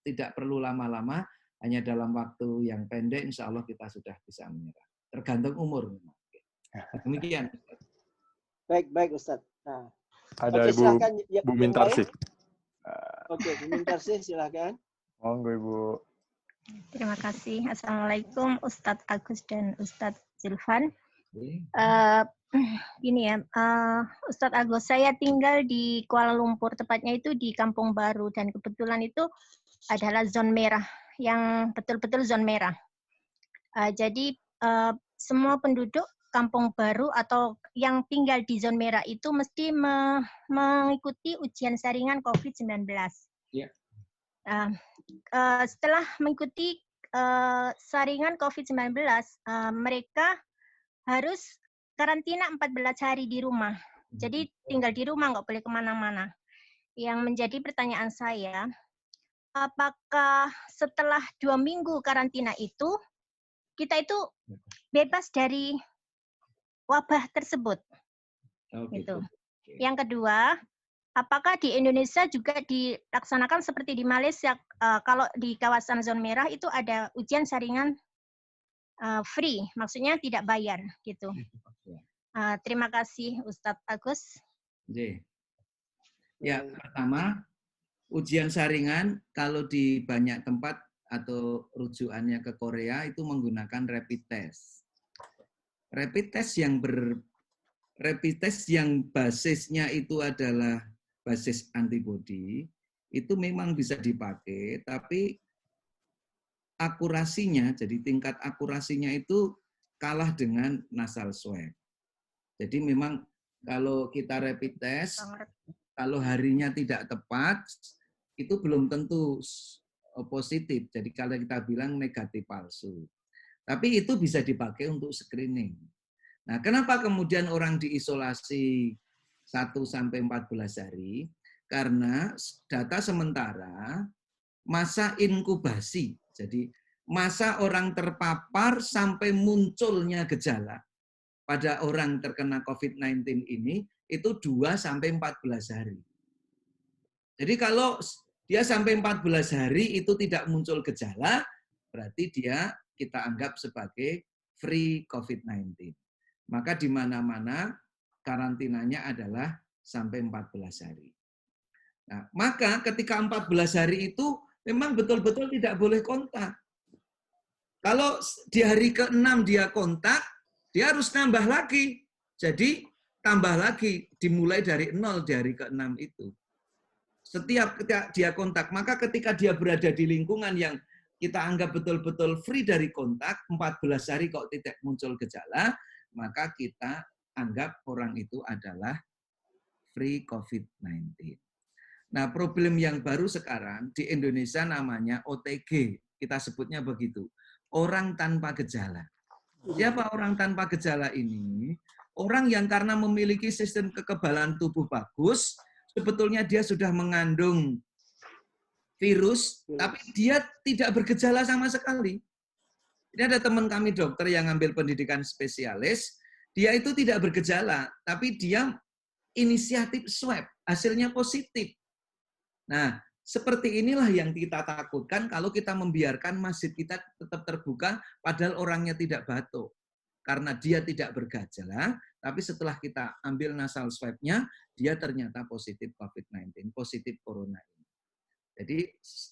tidak perlu lama-lama, hanya dalam waktu yang pendek, insya Allah kita sudah bisa menyerap. Tergantung umur. Demikian. Baik Ustadz. Nah, ada Ibu silakan, Bu Mintarsih. Oke, Bu Mintarsih silakan. Monggo Ibu. Terima kasih. Assalamualaikum Ustadz Agus dan Ustadz Zulfan. Gini ya, Ustadz Agus, saya tinggal di Kuala Lumpur, tepatnya itu di Kampung Baru, dan kebetulan itu adalah zona merah, yang betul-betul zona merah. Jadi semua penduduk Kampung Baru atau yang tinggal di zona merah itu mesti mengikuti ujian saringan COVID-19. Yeah. Setelah mengikuti saringan COVID-19, mereka harus karantina 14 hari di rumah. Jadi tinggal di rumah, nggak boleh kemana-mana. Yang menjadi pertanyaan saya, apakah setelah 2 minggu karantina itu, kita itu bebas dari wabah tersebut? Gitu. Yang kedua, apakah di Indonesia juga dilaksanakan seperti di Malaysia, kalau di kawasan zona merah itu ada ujian saringan free, maksudnya tidak bayar gitu. Terima kasih Ustadz Agus. Ya, pertama, ujian saringan kalau di banyak tempat atau rujukannya ke Korea itu menggunakan rapid test. Rapid test yang basisnya itu adalah basis antibody, itu memang bisa dipakai, tapi akurasinya, jadi tingkat akurasinya itu kalah dengan nasal swab. Jadi memang kalau kita rapid test, kalau harinya tidak tepat, itu belum tentu positif. Jadi kalau kita bilang negatif palsu. Tapi itu bisa dipakai untuk screening. Nah, kenapa kemudian orang diisolasi 1-14 hari? Karena data sementara masa inkubasi. Jadi masa orang terpapar sampai munculnya gejala pada orang terkena COVID-19 ini itu 2-14 hari. Jadi kalau dia sampai 14 hari itu tidak muncul gejala, berarti dia kita anggap sebagai free COVID-19. Maka di mana-mana karantinanya adalah sampai 14 hari. Nah, maka ketika 14 hari itu memang betul-betul tidak boleh kontak. Kalau di hari ke-6 dia kontak, dia harus nambah lagi. Jadi tambah lagi, dimulai dari 0 di hari ke-6 itu. Setiap ketika dia kontak, maka ketika dia berada di lingkungan yang kita anggap betul-betul free dari kontak, 14 hari kok tidak muncul gejala, maka kita anggap orang itu adalah free COVID-19. Nah, problem yang baru sekarang di Indonesia namanya OTG. Kita sebutnya begitu. Orang tanpa gejala. Siapa orang tanpa gejala ini? Orang yang karena memiliki sistem kekebalan tubuh bagus, sebetulnya dia sudah mengandung virus, tapi dia tidak bergejala sama sekali. Ini ada teman kami dokter yang ngambil pendidikan spesialis, dia itu tidak bergejala, tapi dia inisiatif swab, hasilnya positif. Nah, seperti inilah yang kita takutkan kalau kita membiarkan masjid kita tetap terbuka, padahal orangnya tidak batuk. Karena dia tidak bergejala, tapi setelah kita ambil nasal swab-nya, dia ternyata positif COVID-19, positif corona ini. Jadi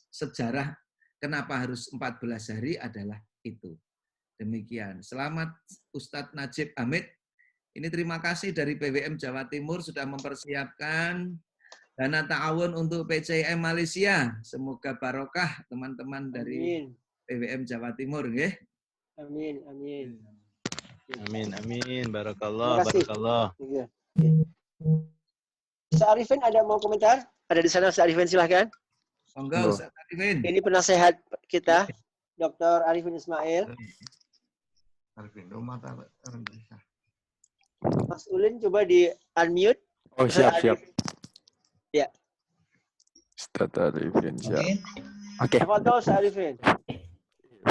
sejarah kenapa harus 14 hari adalah itu. Demikian. Selamat Ustadz Najib Hamid. Ini terima kasih dari PWM Jawa Timur sudah mempersiapkan dana ta'awun untuk PCIM Malaysia. Semoga barokah teman-teman dari Amin. PWM Jawa Timur, nggih. Amin. Amin. Amin, amin. Terima Barakallah, kasih. barakallah. Iya. Ustaz Arifin ada mau komentar? Ada di sana Ustaz Arifin, silahkan. Monggo Ustaz Arifin. Ini penasehat kita, Dr. Arifin Ismail. Mas Ulin coba di unmute. Oh, siap, siap. Ya. Ustaz Arifin, siap. Oke, Tafadhol Ustaz Arifin.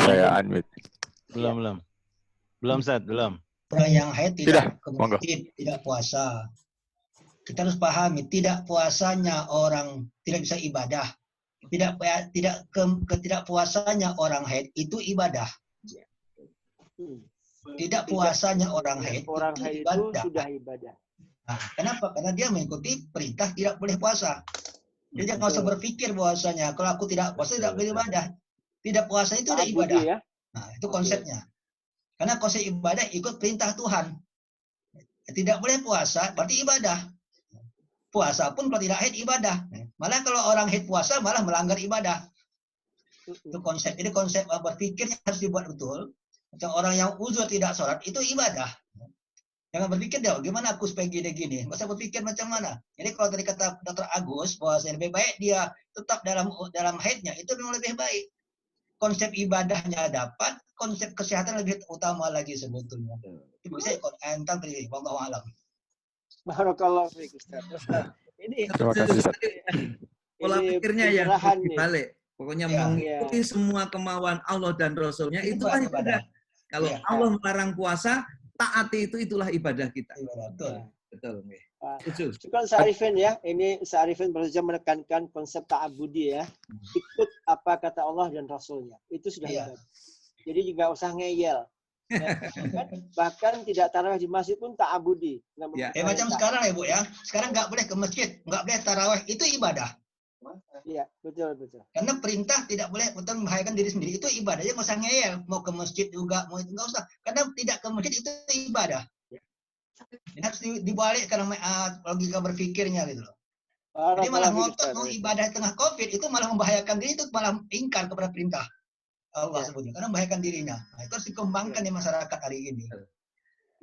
saya unmute. Belum. Belum, Ustaz, belum. Orang yang haid tidak ke monggo. masjid, tidak puasa. Kita harus pahami, tidak puasanya orang tidak bisa ibadah. Tidak puasanya orang haid itu ibadah. Tidak puasanya orang haid itu ibadah. Sudah ibadah. Nah, kenapa? Karena dia mengikuti perintah tidak boleh puasa. Jadi nggak usah berpikir bahwasanya kalau aku tidak puasa tidak boleh ibadah. Tidak puasa itu udah ibadah. Ya? Nah, itu konsepnya. Karena konsep ibadah ikut perintah Tuhan. Tidak boleh puasa berarti ibadah. Puasa pun kalau tidak haid ibadah. Malah kalau orang haid puasa malah melanggar ibadah. Itu konsep. Jadi konsep berpikirnya harus dibuat betul. Macam orang yang uzur tidak sholat itu ibadah. Jangan berpikir deh, gimana aku supaya gini-gini. Nggak usah berpikir macam mana. Jadi kalau tadi kata Dr. Agus bahwa lebih baik dia tetap dalam haidnya itu memang lebih baik. Konsep ibadahnya dapat, konsep kesehatan lebih utama lagi sebetulnya. Itu bisa tentang tadi, wallahu a'lam. Barakallahu fiik Ustaz. Ini Terima kasih, Ustaz. Pola pikirnya yang pencerahan nih. dibalik. Pokoknya mengikuti semua kemauan Allah dan Rasulnya itulah ibadah. Kalau Allah melarang puasa, taati itulah ibadah kita. Betul. Bukan Ustaz Arifin ya. Ini Ustaz Arifin baru saja menekankan konsep ta'abudi ya. Ikut apa kata Allah dan Rasulnya. Itu sudah ibadah. Jadi juga usah ngeyel. Ya. Bahkan tidak tarawih di masjid pun ta'abudi. Macam sekarang ya Bu ya. Sekarang nggak boleh ke masjid, nggak boleh tarawih. Itu ibadah. Iya, betul. Karena perintah tidak boleh untuk membahayakan diri sendiri. Itu ibadah. Jadi nggak usah ngeyel. Mau ke masjid juga, mau itu nggak usah. Karena tidak ke masjid itu ibadah. Ini harus dibalik karena logika berpikirnya gitu loh. Jadi malah ngotot mau ibadah tengah COVID itu malah membahayakan diri, itu malah ingkar kepada perintah Allah sebutnya. Karena membahayakan dirinya. Nah, itu harus dikembangkan di masyarakat hari ini.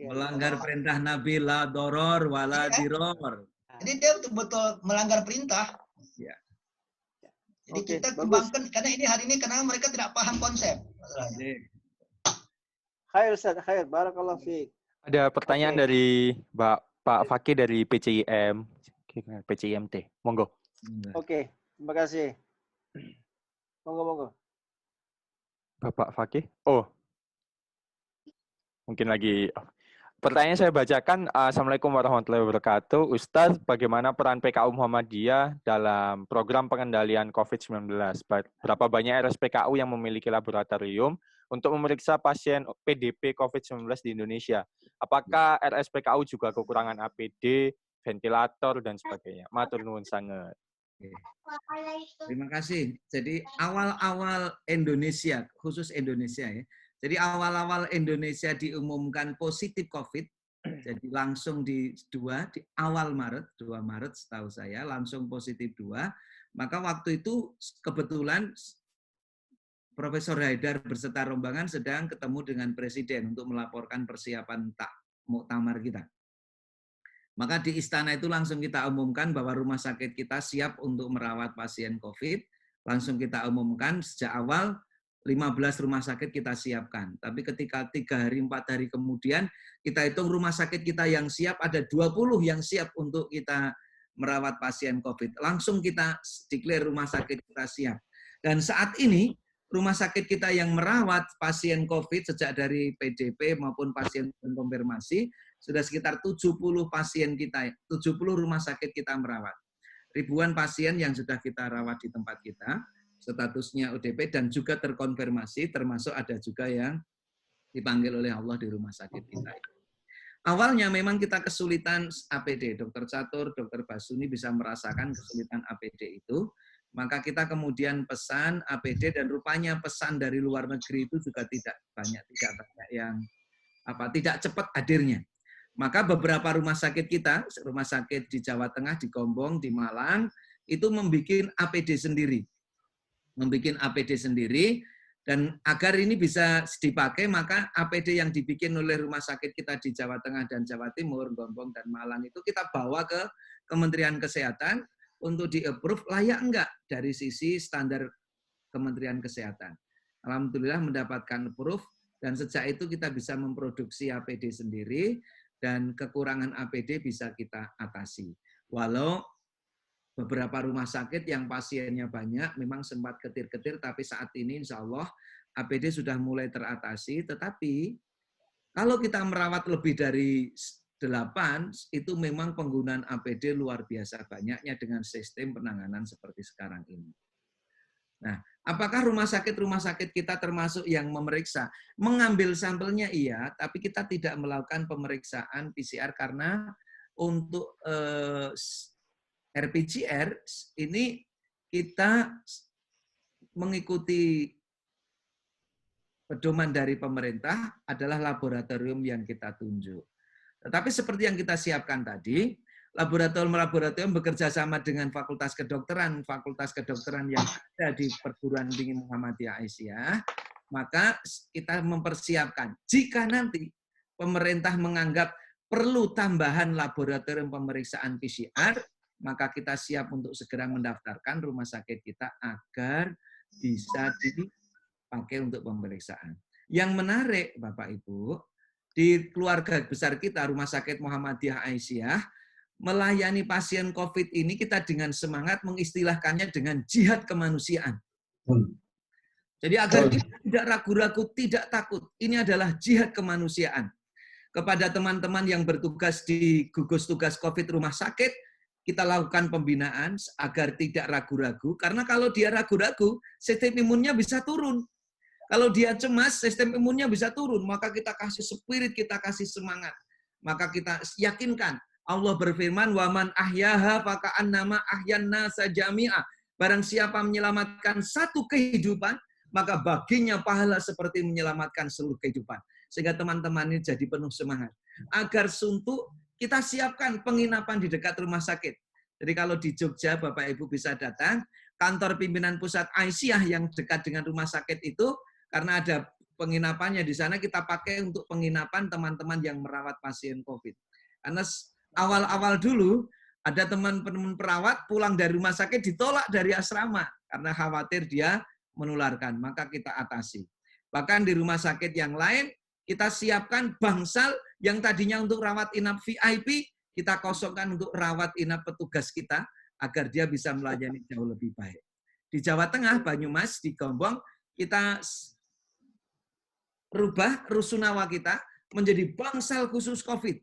Melanggar perintah Nabi la doror wala diror. Jadi dia betul-betul melanggar perintah. Jadi kita kembangkan karena ini hari ini karena mereka tidak paham konsep. Khair Ustaz, khair. Barakallahu fiik. Ada pertanyaan dari Pak Fakih dari PCIMT. Monggo. Oke, terima kasih. Monggo. Bapak Fakih. Oh. Mungkin lagi. Pertanyaan saya bacakan. Assalamualaikum warahmatullahi wabarakatuh. Ustaz, bagaimana peran PKU Muhammadiyah dalam program pengendalian COVID-19? Berapa banyak RSPKU yang memiliki laboratorium untuk memeriksa pasien PDP COVID-19 di Indonesia? Apakah RSPKU juga kekurangan APD, ventilator, dan sebagainya? Matur nuwun sanget. Terima kasih. Jadi awal-awal Indonesia, khusus Indonesia ya. Jadi awal-awal Indonesia diumumkan positif COVID, jadi langsung di awal Maret, 2 Maret setahu saya, langsung positif 2. Maka waktu itu kebetulan Profesor Haidar beserta rombongan sedang ketemu dengan Presiden untuk melaporkan persiapan muktamar kita. Maka di istana itu langsung kita umumkan bahwa rumah sakit kita siap untuk merawat pasien COVID. Langsung kita umumkan sejak awal 15 rumah sakit kita siapkan. Tapi ketika 3 hari, 4 hari kemudian, kita hitung rumah sakit kita yang siap, ada 20 yang siap untuk kita merawat pasien COVID. Langsung kita declare rumah sakit kita siap. Dan saat ini, rumah sakit kita yang merawat pasien COVID sejak dari PDP maupun pasien konfirmasi, sudah sekitar 70 pasien kita, 70 rumah sakit kita merawat. Ribuan pasien yang sudah kita rawat di tempat kita, statusnya ODP dan juga terkonfirmasi, termasuk ada juga yang dipanggil oleh Allah di rumah sakit kita. Awalnya memang kita kesulitan APD, Dr. Catur, Dr. Basuni bisa merasakan kesulitan APD itu, maka kita kemudian pesan APD dan rupanya pesan dari luar negeri itu juga tidak banyak yang tidak cepat hadirnya. Maka beberapa rumah sakit kita, rumah sakit di Jawa Tengah, di Gombong, di Malang, itu membuat APD sendiri. Membuat APD sendiri, dan agar ini bisa dipakai, maka APD yang dibikin oleh rumah sakit kita di Jawa Tengah dan Jawa Timur, Gombong dan Malang itu kita bawa ke Kementerian Kesehatan untuk di-approve layak enggak dari sisi standar Kementerian Kesehatan. Alhamdulillah mendapatkan approve, dan sejak itu kita bisa memproduksi APD sendiri, dan kekurangan APD bisa kita atasi. Walau beberapa rumah sakit yang pasiennya banyak memang sempat ketir-ketir, tapi saat ini insya Allah APD sudah mulai teratasi. Tetapi kalau kita merawat lebih dari 8, itu memang penggunaan APD luar biasa banyaknya dengan sistem penanganan seperti sekarang ini. Nah, apakah rumah sakit kita termasuk yang memeriksa? Mengambil sampelnya iya, tapi kita tidak melakukan pemeriksaan PCR karena untuk RPCR ini kita mengikuti pedoman dari pemerintah adalah laboratorium yang kita tunjuk. Tetapi seperti yang kita siapkan tadi, laboratorium bekerja sama dengan fakultas kedokteran yang ada di Perguruan Tinggi Muhammadiyah Aisyah, maka kita mempersiapkan jika nanti pemerintah menganggap perlu tambahan laboratorium pemeriksaan PCR, maka kita siap untuk segera mendaftarkan rumah sakit kita agar bisa dipakai untuk pemeriksaan. Yang menarik Bapak Ibu, di keluarga besar kita, Rumah Sakit Muhammadiyah Aisyah, melayani pasien COVID ini kita dengan semangat mengistilahkannya dengan jihad kemanusiaan. Jadi agar kita tidak ragu-ragu, tidak takut. Ini adalah jihad kemanusiaan. Kepada teman-teman yang bertugas di gugus tugas COVID rumah sakit, kita lakukan pembinaan agar tidak ragu-ragu. Karena kalau dia ragu-ragu, sistem imunnya bisa turun. Kalau dia cemas, sistem imunnya bisa turun. Maka kita kasih spirit, kita kasih semangat. Maka kita yakinkan, Allah berfirman, "Waman ahyaha faka'annama ahyan nasa jami'a." Barang siapa menyelamatkan satu kehidupan, maka baginya pahala seperti menyelamatkan seluruh kehidupan. Sehingga teman-teman ini jadi penuh semangat. Agar suntuk, kita siapkan penginapan di dekat rumah sakit. Jadi kalau di Jogja, Bapak Ibu bisa datang, kantor pimpinan pusat Aisyah yang dekat dengan rumah sakit itu, karena ada penginapannya di sana, kita pakai untuk penginapan teman-teman yang merawat pasien COVID. Karena awal-awal dulu, ada teman-teman perawat pulang dari rumah sakit ditolak dari asrama, karena khawatir dia menularkan. Maka kita atasi. Bahkan di rumah sakit yang lain, kita siapkan bangsal yang tadinya untuk rawat inap VIP, kita kosongkan untuk rawat inap petugas kita, agar dia bisa melayani jauh lebih baik. Di Jawa Tengah, Banyumas, di Gombong, kita rubah rusunawa kita menjadi bangsal khusus COVID.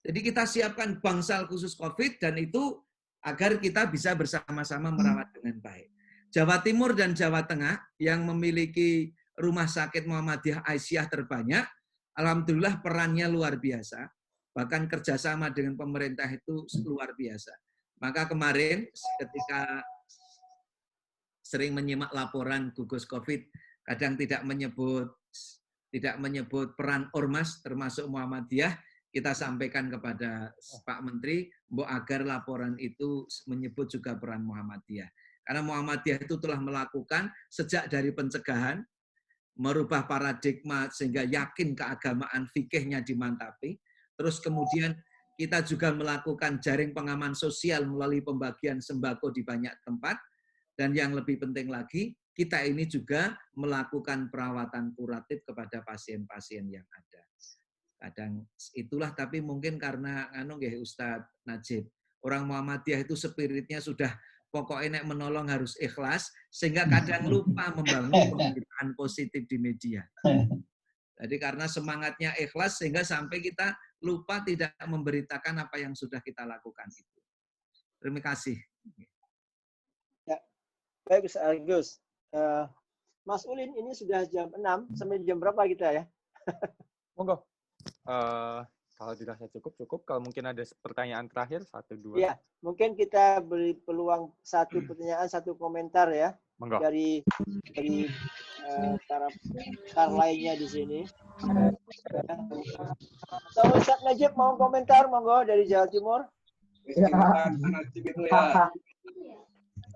Jadi kita siapkan bangsal khusus COVID, dan itu agar kita bisa bersama-sama merawat dengan baik. Jawa Timur dan Jawa Tengah yang memiliki rumah sakit Muhammadiyah Aisyah terbanyak, alhamdulillah perannya luar biasa. Bahkan kerjasama dengan pemerintah itu luar biasa. Maka kemarin ketika sering menyimak laporan gugus COVID, kadang tidak menyebut peran ormas termasuk Muhammadiyah, kita sampaikan kepada Pak Menteri agar laporan itu menyebut juga peran Muhammadiyah. Karena Muhammadiyah itu telah melakukan sejak dari pencegahan, merubah paradigma sehingga yakin keagamaan fikihnya dimantapi. Terus kemudian kita juga melakukan jaring pengaman sosial melalui pembagian sembako di banyak tempat. Dan yang lebih penting lagi, kita ini juga melakukan perawatan kuratif kepada pasien-pasien yang ada. Kadang itulah, tapi mungkin karena Ustadz Najib, orang Muhammadiyah itu spiritnya sudah pokoknya menolong harus ikhlas, sehingga kadang lupa membangun pemberitaan positif di media. Jadi karena semangatnya ikhlas, sehingga sampai kita lupa tidak memberitakan apa yang sudah kita lakukan itu. Terima kasih. Ya, baik Ustaz Agus. Mas Ulin, ini sudah jam 6, sampai jam berapa kita ya? Monggo. Kalau dirasa cukup. Kalau mungkin ada pertanyaan terakhir, 1-2. Ya, mungkin kita beri peluang satu pertanyaan, satu komentar ya. Monggo. Dari para lainnya di sini. So, Ustaz Najib mau komentar, monggo dari Jawa Timur. Pak Najib itu ya.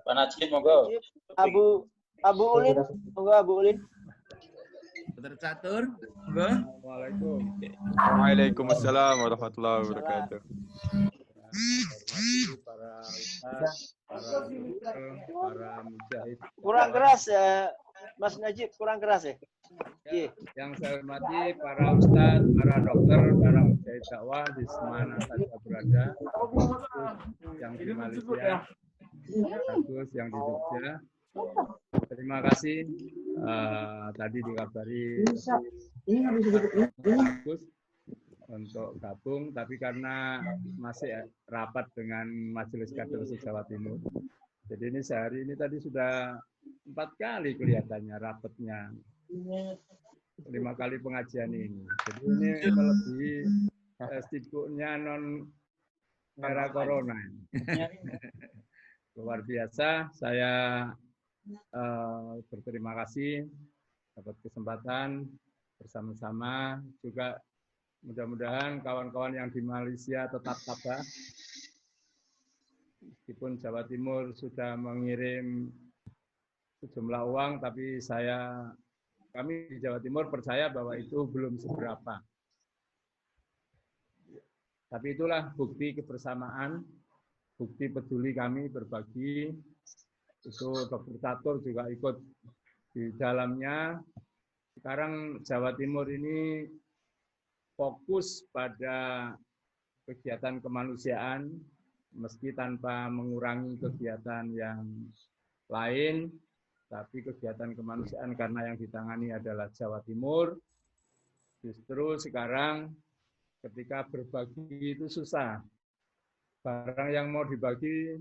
Pak Najib, monggo. Abu Ulin, monggo Abu Ulin. Tercatur, monggo. Assalamualaikum. Waalaikumsalam warahmatullahi wabarakatuh. Para ustaz, para mujahid. Kurang keras, Mas Najib, kurang keras ya. Yang saya hormati para ustaz, para dokter, para mujahid dakwah di mana saja berada, yang di Malaysia, bagus yang di Jogja. Terima kasih. Tadi dikabari bagus untuk gabung, tapi karena masih rapat dengan Majelis Kader Jawa Timur. Jadi ini sehari ini tadi sudah 4 kali kelihatannya rapatnya. 5 kali pengajian ini. Jadi ini melebihi sibuknya non era corona. Luar biasa. Saya berterima kasih dapat kesempatan bersama-sama. Juga mudah-mudahan kawan-kawan yang di Malaysia tetap tabah. Meskipun Jawa Timur sudah mengirim sejumlah uang, tapi kami di Jawa Timur percaya bahwa itu belum seberapa. Tapi itulah bukti kebersamaan, bukti peduli kami berbagi. Itu Dr. Catur juga ikut di dalamnya. Sekarang Jawa Timur ini fokus pada kegiatan kemanusiaan, meski tanpa mengurangi kegiatan yang lain, tapi kegiatan kemanusiaan karena yang ditangani adalah Jawa Timur. Justru sekarang ketika berbagi itu susah. Barang yang mau dibagi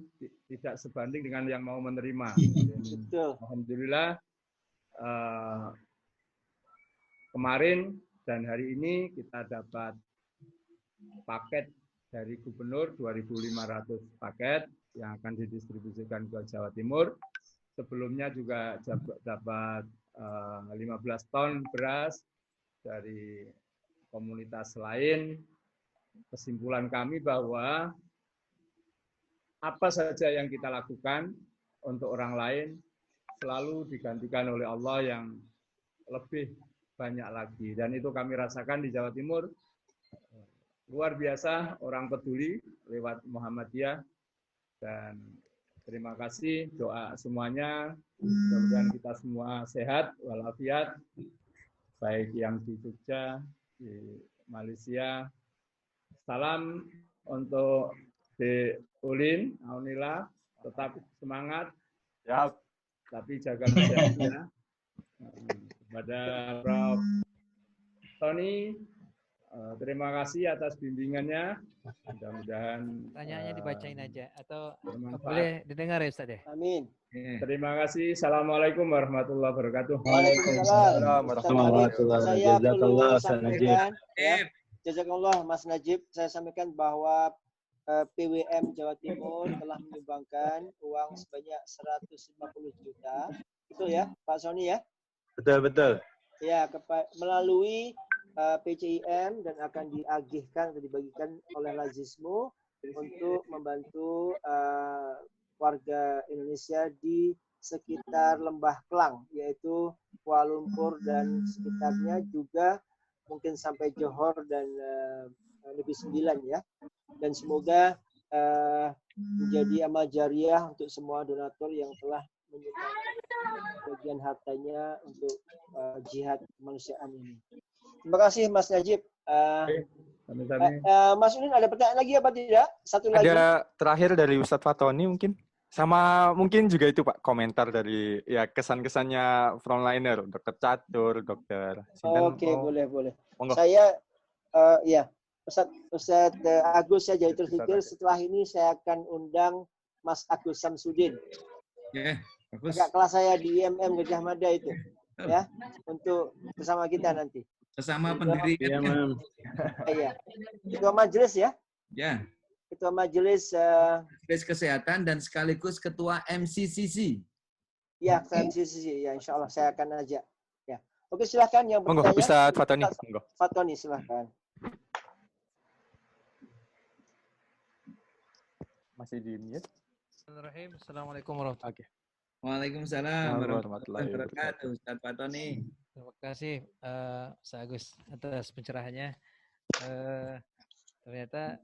tidak sebanding dengan yang mau menerima. Betul. Alhamdulillah kemarin dan hari ini kita dapat paket dari gubernur 2.500 paket yang akan didistribusikan ke Jawa Timur. Sebelumnya juga dapat 15 ton beras dari komunitas lain. Kesimpulan kami bahwa apa saja yang kita lakukan untuk orang lain selalu digantikan oleh Allah yang lebih banyak lagi. Dan itu kami rasakan di Jawa Timur. Luar biasa orang peduli lewat Muhammadiyah. Dan terima kasih doa semuanya. Mudah-mudahan kita semua sehat walafiat. Baik yang di Jogja, di Malaysia. Salam untuk di Ulin, Aunila, tetap semangat. Ya. Tapi jaga kesehatannya. Kepada Prof. Tony, terima kasih atas bimbingannya. Mudah-mudahan pertanyaannya dibacain aja atau boleh didengar ya Ustaz ya? Amin. Terima kasih. Assalamualaikum warahmatullahi wabarakatuh. Waalaikumsalam warahmatullahi wabarakatuh. Saya perlu sampaikan, ya, jazakallah Mas Najib, saya sampaikan bahwa PWM Jawa Timur telah menyumbangkan uang sebanyak 150 juta. Betul ya, Pak Sony ya? Betul. Ya, melalui PCIM dan akan diagihkan atau dibagikan oleh Lazismu untuk membantu warga Indonesia di sekitar Lembah Klang, yaitu Kuala Lumpur dan sekitarnya, juga mungkin sampai Johor dan Negeri Sembilan ya. Dan semoga menjadi amal jariah untuk semua donatur yang telah menyumbangkan bagian hartanya untuk jihad kemanusiaan ini. Terima kasih Mas Najib. Mas Ulin ada pertanyaan lagi apa tidak? Satu lagi. Ada terakhir dari Ustadz Fatoni mungkin. Sama mungkin juga itu Pak, komentar dari ya kesan-kesannya frontliner, Dr. Catur, Dr. Oke, boleh. Saya ya, Ustadz Agus saya jadi terpikir setelah ini saya akan undang Mas Agus Samsudin. Bagus. Kakak kelas saya di IMM Gajah Mada itu, ya, untuk bersama kita nanti. Bersama pendiri. Iya. Ketua majelis ya. Ya. Ketua majelis Kesehatan dan sekaligus ketua MCCC. Ya, ketua MCCC. Ya, insya Allah saya akan ajak. Oke, silahkan yang Monggo, bertanya. Ustaz Fatoni. Monggo. Fatoni, silahkan. Masih di mute. Bismillahirrahmanirrahim. Assalamualaikum warahmatullahi wabarakatuh. Waalaikumsalam warahmatullahi wabarakatuh. Ustaz Fatoni. Terima kasih Ustaz Agus atas pencerahannya. Ternyata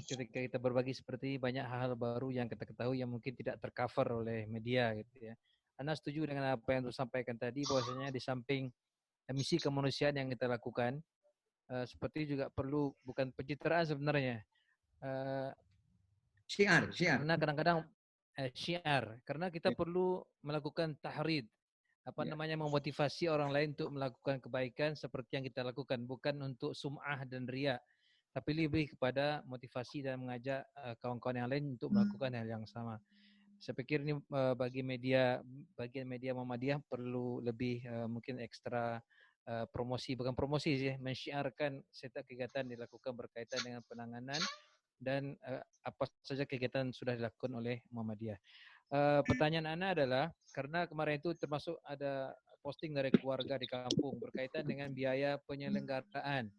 ketika kita berbagi seperti banyak hal-hal baru yang kita ketahui yang mungkin tidak tercover oleh media gitu ya. Anda setuju dengan apa yang disampaikan tadi bahwasanya di samping misi kemanusiaan yang kita lakukan, seperti juga perlu bukan pencitraan sebenarnya. Syiar. Karena kadang-kadang syiar, karena kita perlu melakukan tahrid, namanya memotivasi orang lain untuk melakukan kebaikan seperti yang kita lakukan, bukan untuk sum'ah dan riya, tapi lebih kepada motivasi dan mengajak kawan-kawan yang lain untuk melakukan hal yang sama. Saya pikir ini bagian media Muhammadiyah perlu lebih mungkin ekstra promosi, bukan promosi sih, mensyiarkan setiap kegiatan dilakukan berkaitan dengan penanganan dan apa saja kegiatan sudah dilakukan oleh Muhammadiyah. Pertanyaan Ana adalah, karena kemarin itu termasuk ada posting dari keluarga di kampung berkaitan dengan biaya penyelenggaraan,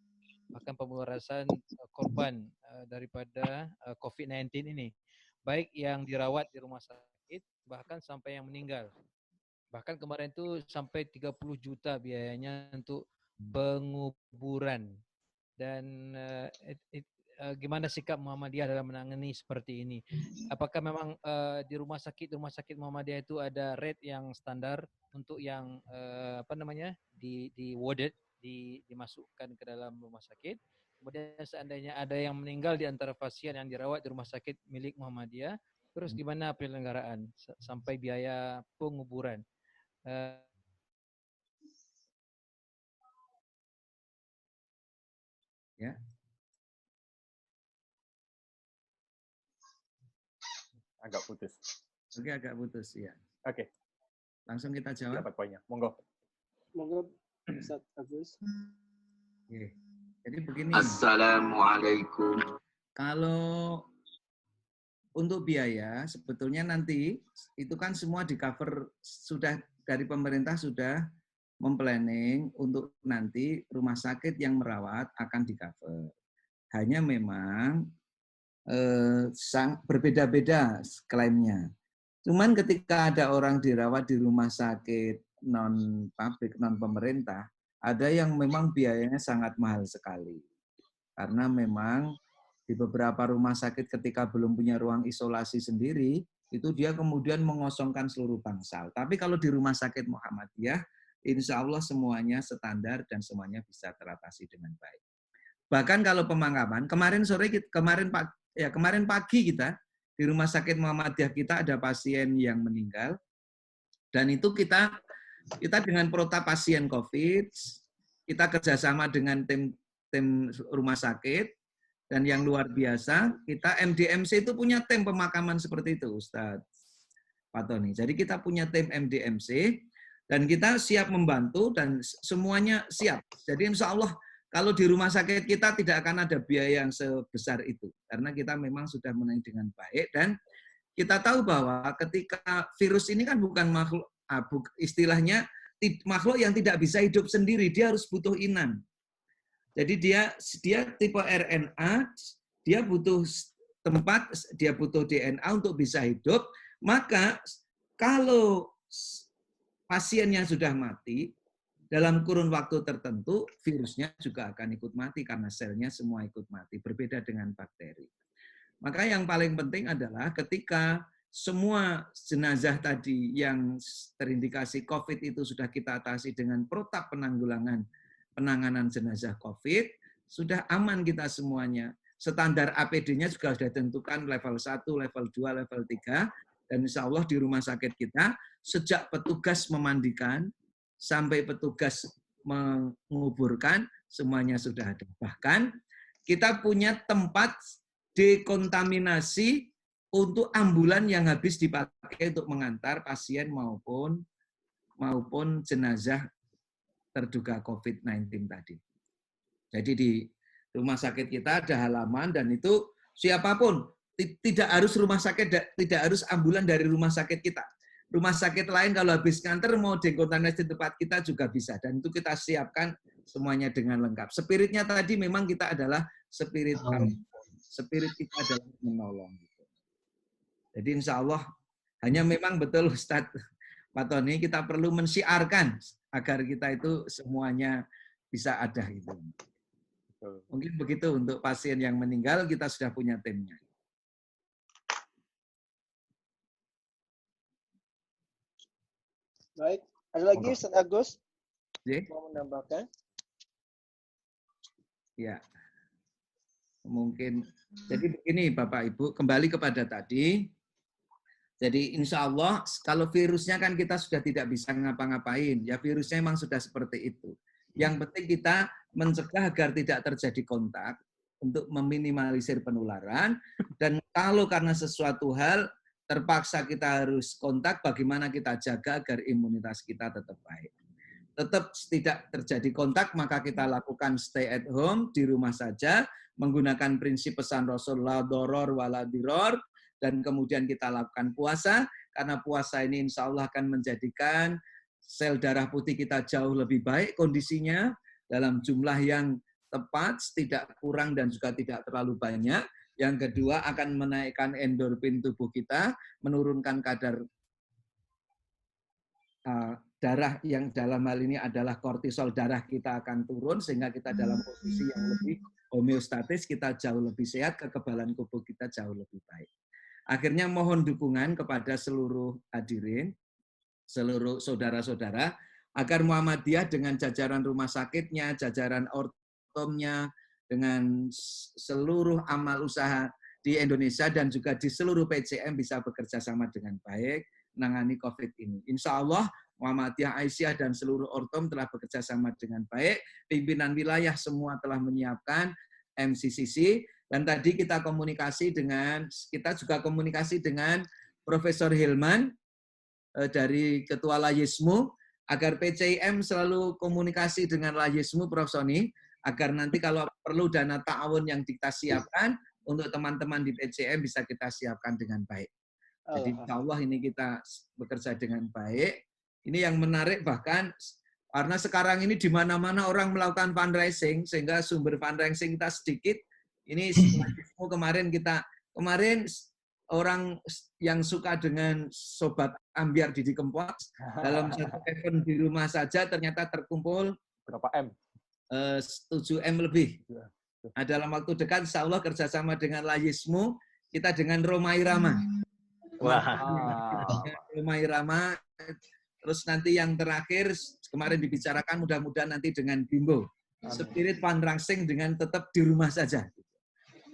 bahkan pemulasaran korban daripada COVID-19 ini, baik yang dirawat di rumah sakit, bahkan sampai yang meninggal. Bahkan kemarin itu sampai 30 juta biayanya untuk penguburan. Dan gimana sikap Muhammadiyah dalam menangani seperti ini? Apakah memang di rumah sakit Muhammadiyah itu ada rate yang standar untuk yang di warded, dimasukkan ke dalam rumah sakit? Kemudian seandainya ada yang meninggal di antara pasien yang dirawat di rumah sakit milik Muhammadiyah, terus gimana penyelenggaraan sampai biaya penguburan? Ya. Agak putus. Oke, agak putus ya. Oke. Langsung kita jawab. Dapat poinnya. Monggo. Monggo, Ustaz Agus. Oke. Jadi begini. Assalamualaikum. Kalau untuk biaya sebetulnya nanti itu kan semua di cover, sudah dari pemerintah sudah memplanning untuk nanti rumah sakit yang merawat akan di cover. Hanya memang berbeda-beda klaimnya. Cuman ketika ada orang dirawat di rumah sakit non publik, non pemerintah, ada yang memang biayanya sangat mahal sekali. Karena memang di beberapa rumah sakit ketika belum punya ruang isolasi sendiri, itu dia kemudian mengosongkan seluruh bangsal. Tapi kalau di rumah sakit Muhammadiyah, insya Allah semuanya standar dan semuanya bisa teratasi dengan baik. Bahkan kalau pemakaman, kemarin pagi kita di rumah sakit Muhammadiyah kita ada pasien yang meninggal, dan itu kita dengan protap pasien COVID, kita kerjasama dengan tim rumah sakit, dan yang luar biasa, kita MDMC itu punya tim pemakaman seperti itu, Ustadz Fatoni. Jadi kita punya tim MDMC, dan kita siap membantu, dan semuanya siap. Jadi insya Allah, kalau di rumah sakit kita tidak akan ada biaya yang sebesar itu. Karena kita memang sudah menangani dengan baik, dan kita tahu bahwa ketika virus ini kan bukan makhluk, istilahnya makhluk yang tidak bisa hidup sendiri, dia harus butuh inang. Jadi dia tipe RNA, dia butuh tempat, dia butuh DNA untuk bisa hidup. Maka kalau pasiennya sudah mati, dalam kurun waktu tertentu, virusnya juga akan ikut mati karena selnya semua ikut mati, berbeda dengan bakteri. Maka yang paling penting adalah ketika semua jenazah tadi yang terindikasi COVID itu sudah kita atasi dengan protap penanganan jenazah COVID, sudah aman kita semuanya. Standar APD-nya juga sudah ditentukan level 1, level 2, level 3, dan insya Allah di rumah sakit kita, sejak petugas memandikan, sampai petugas menguburkan, semuanya sudah ada. Bahkan kita punya tempat dekontaminasi untuk ambulan yang habis dipakai untuk mengantar pasien maupun jenazah terduga COVID-19 tadi. Jadi di rumah sakit kita ada halaman, dan itu siapapun, tidak harus rumah sakit, tidak harus ambulan dari rumah sakit kita. rumah sakit lain kalau habis nganter mau dekontaminasi di tempat kita juga bisa. Dan itu kita siapkan semuanya dengan lengkap. Spiritnya tadi memang kita adalah spirit spirit kita adalah menolong. Jadi insya Allah hanya memang betul Ustadz Pak Tony, kita perlu mensiarkan agar kita itu semuanya bisa ada gitu. Mungkin begitu untuk pasien yang meninggal kita sudah punya timnya. Baik, ada lagi Ustaz Agus? Mau menambahkan? Ya. Mungkin jadi begini Bapak Ibu, kembali kepada tadi. Jadi insya Allah kalau virusnya kan kita sudah tidak bisa ngapa-ngapain. Ya virusnya memang sudah seperti itu. Yang penting kita mencegah agar tidak terjadi kontak untuk meminimalisir penularan. Dan kalau karena sesuatu hal terpaksa kita harus kontak, bagaimana kita jaga agar imunitas kita tetap baik. Tetap tidak terjadi kontak, maka kita lakukan stay at home, di rumah saja, menggunakan prinsip pesan Rasulullah, doror wala diror, dan kemudian kita lakukan puasa, karena puasa ini insya Allah akan menjadikan sel darah putih kita jauh lebih baik kondisinya, dalam jumlah yang tepat, tidak kurang dan juga tidak terlalu banyak. Yang kedua akan menaikkan endorfin tubuh kita, menurunkan kadar darah yang dalam hal ini adalah kortisol darah kita akan turun, sehingga kita dalam posisi yang lebih homeostatis, kita jauh lebih sehat, kekebalan tubuh kita jauh lebih baik. Akhirnya mohon dukungan kepada seluruh hadirin, seluruh saudara-saudara, agar Muhammadiyah dengan jajaran rumah sakitnya, jajaran ortomnya, dengan seluruh amal usaha di Indonesia dan juga di seluruh PCM bisa bekerja sama dengan baik menangani COVID ini. Insya Allah Muhammadiyah Aisyah dan seluruh ortom telah bekerja sama dengan baik. Pimpinan wilayah semua telah menyiapkan MCCC. Dan tadi kita juga komunikasi dengan Profesor Hilman dari Ketua Layismu, agar PCIM selalu komunikasi dengan Layismu, Prof. Sony, agar nanti kalau perlu dana ta'awun yang kita siapkan untuk teman-teman di PCM bisa kita siapkan dengan baik. Jadi insya Allah ini kita bekerja dengan baik. Ini yang menarik bahkan karena sekarang ini di mana-mana orang melakukan fundraising, sehingga sumber fundraising kita sedikit. Ini kemarin orang yang suka dengan Sobat Ambiar Didi Kempot dalam satu event di rumah saja ternyata terkumpul berapa M? 7M lebih. Nah, dalam waktu dekat insya Allah kerjasama dengan Layismu, kita dengan Roma Irama. Roma Irama. Terus nanti yang terakhir kemarin dibicarakan mudah-mudahan nanti dengan Bimbo. Spirit fundraising dengan tetap di rumah saja.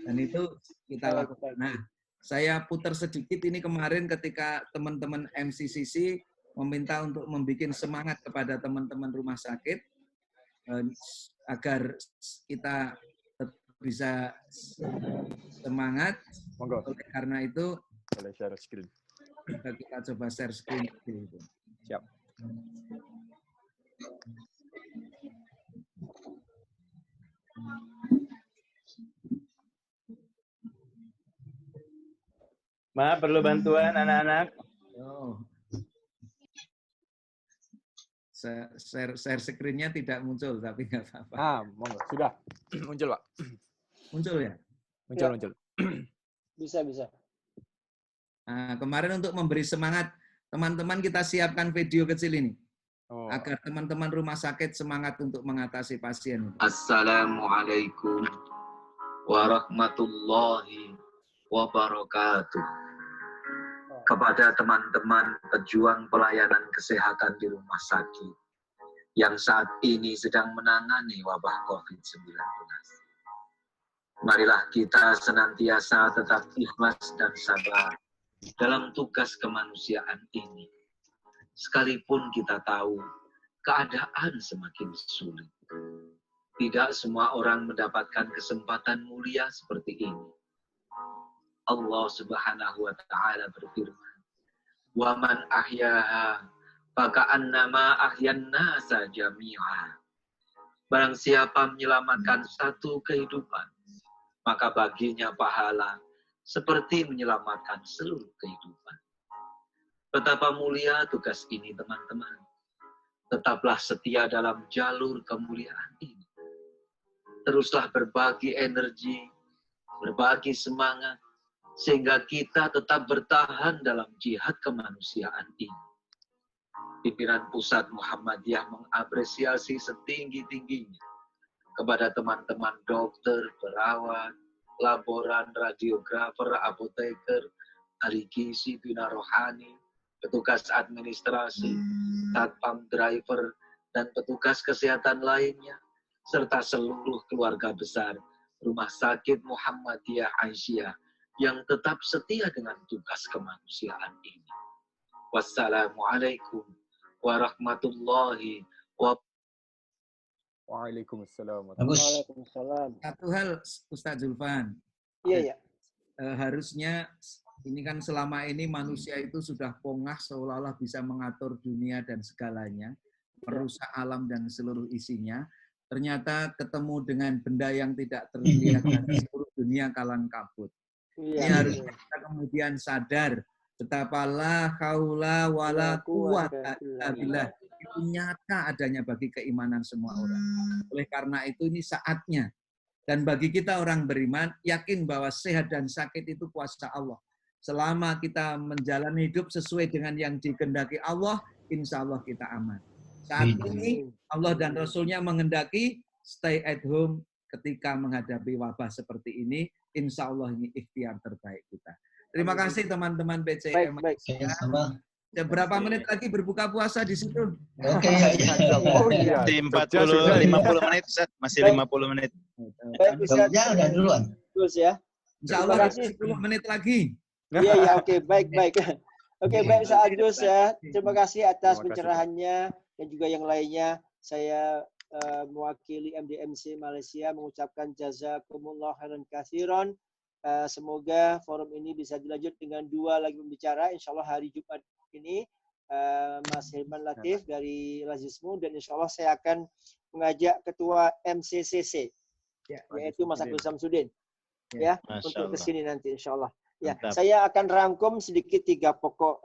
Dan itu kita lakukan. Nah, saya putar sedikit ini kemarin ketika teman-teman MCCC meminta untuk membuat semangat kepada teman-teman rumah sakit agar kita bisa semangat. Monggo. Oleh karena itu, boleh share screen. Kita coba share screen. Siap. Ma, perlu bantuan anak-anak? Oh. Share screen-nya tidak muncul, tapi nggak apa-apa. Monggo. Sudah. Muncul, Pak. Muncul ya? Muncul. Bisa. Nah, kemarin untuk memberi semangat, teman-teman kita siapkan video kecil ini. Agar teman-teman rumah sakit semangat untuk mengatasi pasien. Assalamualaikum warahmatullahi wabarakatuh. Kepada teman-teman pejuang pelayanan kesehatan di rumah sakit yang saat ini sedang menangani wabah COVID-19. Marilah kita senantiasa tetap ikhlas dan sabar dalam tugas kemanusiaan ini. Sekalipun kita tahu keadaan semakin sulit. Tidak semua orang mendapatkan kesempatan mulia seperti ini. Allah Subhanahu wa taala berfirman, "Wa man ahyaha faka'annama ahyan nasa jami'a." Barang siapa menyelamatkan satu kehidupan, maka baginya pahala seperti menyelamatkan seluruh kehidupan. Betapa mulia tugas ini, teman-teman. Tetaplah setia dalam jalur kemuliaan ini. Teruslah berbagi energi, berbagi semangat, sehingga kita tetap bertahan dalam jihad kemanusiaan ini. Pimpinan Pusat Muhammadiyah mengapresiasi setinggi-tingginya kepada teman-teman dokter, perawat, laboran, radiografer, apoteker, ahli gizi, bina rohani, petugas administrasi, satpam driver, dan petugas kesehatan lainnya, serta seluruh keluarga besar Rumah Sakit Muhammadiyah Aisyah yang tetap setia dengan tugas kemanusiaan ini. Wassalamualaikum warahmatullahi wabarakatuh. Waalaikumsalam. Waalaikumsalam. Satu hal, Ustaz Zulfan. Iya, ya. Harusnya ini kan selama ini manusia itu sudah pongah seolah-olah bisa mengatur dunia dan segalanya, merusak alam dan seluruh isinya. Ternyata ketemu dengan benda yang tidak terlihat dan seluruh dunia kalang kabut. Ini harusnya kita kemudian sadar betapa la haula wala quwata illa billah. Itu nyata adanya bagi keimanan semua orang. Oleh karena itu ini saatnya. Dan bagi kita orang beriman, yakin bahwa sehat dan sakit itu kuasa Allah. Selama kita menjalani hidup sesuai dengan yang dikehendaki Allah, insya Allah kita aman. Saat ini Allah dan Rasulnya menghendaki stay at home ketika menghadapi wabah seperti ini. Insya Allah ini ikhtiar terbaik kita. Terima kasih teman-teman PCM. Baik. Berapa menit lagi berbuka puasa di situ? Oke. Masih 50 menit, Ustaz. Masih 50 menit. Baik, Ustaz. Udah duluan. Terus ya. Insya Allah 10 menit lagi. Iya, ya, oke, baik. Oke, baik, Ustaz Agus ya. Terima kasih atas pencerahannya dan juga yang lainnya. Saya mewakili MDMC Malaysia mengucapkan jazakumullah khairan katsiran. Semoga forum ini bisa dilanjut dengan 2 lagi pembicara. Insya Allah hari Jumat ini Mas Hilman Latif dari Lazismu, dan insya Allah saya akan mengajak ketua MCCC, yaitu Mas Agus Samsudin, ya, untuk kesini nanti insya Allah. Ya, saya akan rangkum sedikit 3 pokok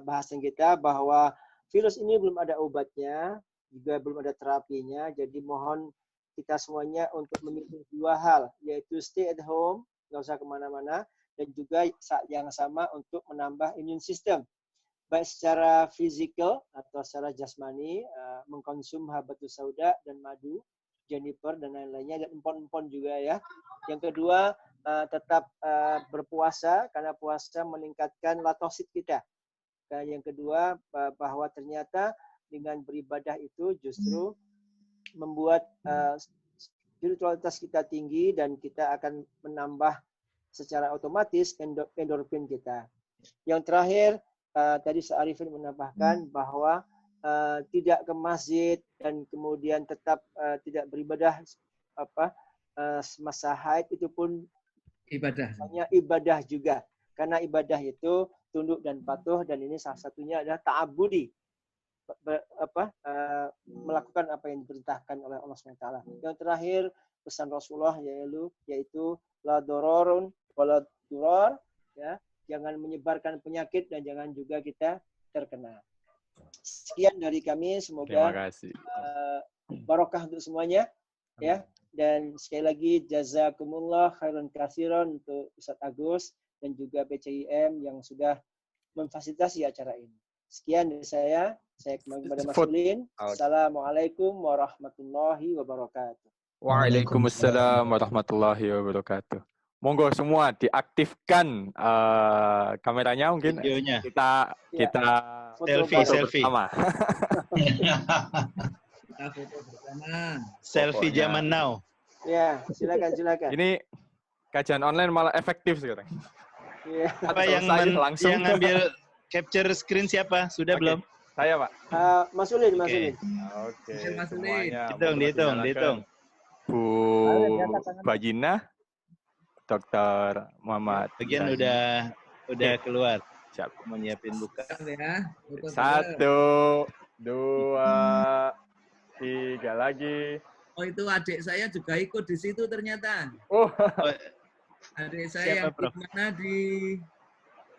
bahasan kita, bahwa virus ini belum ada obatnya, juga belum ada terapinya. Jadi mohon kita semuanya untuk memilih 2 hal, yaitu stay at home, nggak usah kemana-mana, dan juga saat yang sama untuk menambah immune system, baik secara fisikal atau secara jasmani, mengkonsum habatus sauda dan madu, juniper dan lain-lainnya, dan empon-empon juga ya. Yang kedua, tetap berpuasa, karena puasa meningkatkan latosit kita. Dan yang kedua, bahwa ternyata dengan beribadah itu justru membuat spiritualitas kita tinggi, dan kita akan menambah secara otomatis endorfin kita. Yang terakhir, tadi Arifin menambahkan bahwa tidak ke masjid dan kemudian tetap tidak beribadah semasa haid, itu pun hanya ibadah juga. Karena ibadah itu tunduk dan patuh, dan ini salah satunya adalah ta'abudi, melakukan apa yang diperintahkan oleh Allah SWT. Yang terakhir, pesan Rasulullah yaitu la dororun wala durar, ya, jangan menyebarkan penyakit dan jangan juga kita terkena. Sekian dari kami, semoga barokah untuk semuanya, ya. Dan sekali lagi jazakumullah khairan katsiran untuk Ustaz Agus dan juga PCIM yang sudah memfasilitasi acara ini. Sekian dari saya kembali kepada Mas Ulin. Assalamualaikum warahmatullahi wabarakatuh. Waalaikumsalam warahmatullahi wabarakatuh. Monggo semua diaktifkan kameranya, mungkin videonya. Kita selfie bersama. Kita foto bersama. Selfie zaman now. Ya, silakan. Ini kajian online malah efektif sekarang. Ya. Apa yang ngambil capture screen siapa? Sudah belum? Saya, Pak. Mas Ulin. Oke. Mas Ulin. Dihitung. Bu Bajina, Dr. Muhammad. Bagian udah keluar. Siap. Mau nyiapin buka. Ya. 1, 2, 3 lagi. Oh, itu adik saya juga ikut di situ ternyata. Oh. Adik saya yang di mana di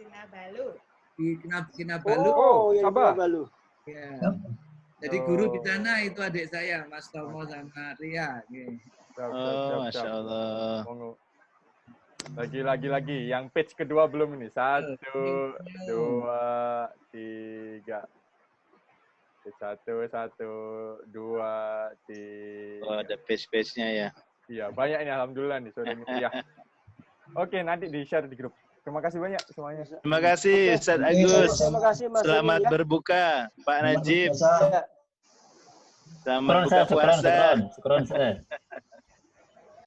Kinabalu. di Kinabalu. Oh, ya, Sabah. Kinabalu. Ya. Jadi guru di sana itu adik saya, Mas Tomo sama Ria. Masya Allah. Lagi. Yang page kedua belum ini. 1, 2, 3. 1, 2, 3. Oh, ada page-page-nya ya. Iya, banyak ini alhamdulillah nih sore ini. Ya. Oke, nanti di-share di grup. Terima kasih banyak semuanya. Terima kasih Ustaz Agus. Terima kasih Mas Selamat Edi, ya. berbuka Pak Najib. Ya. Selamat buka puasa. Syukron, Ustaz.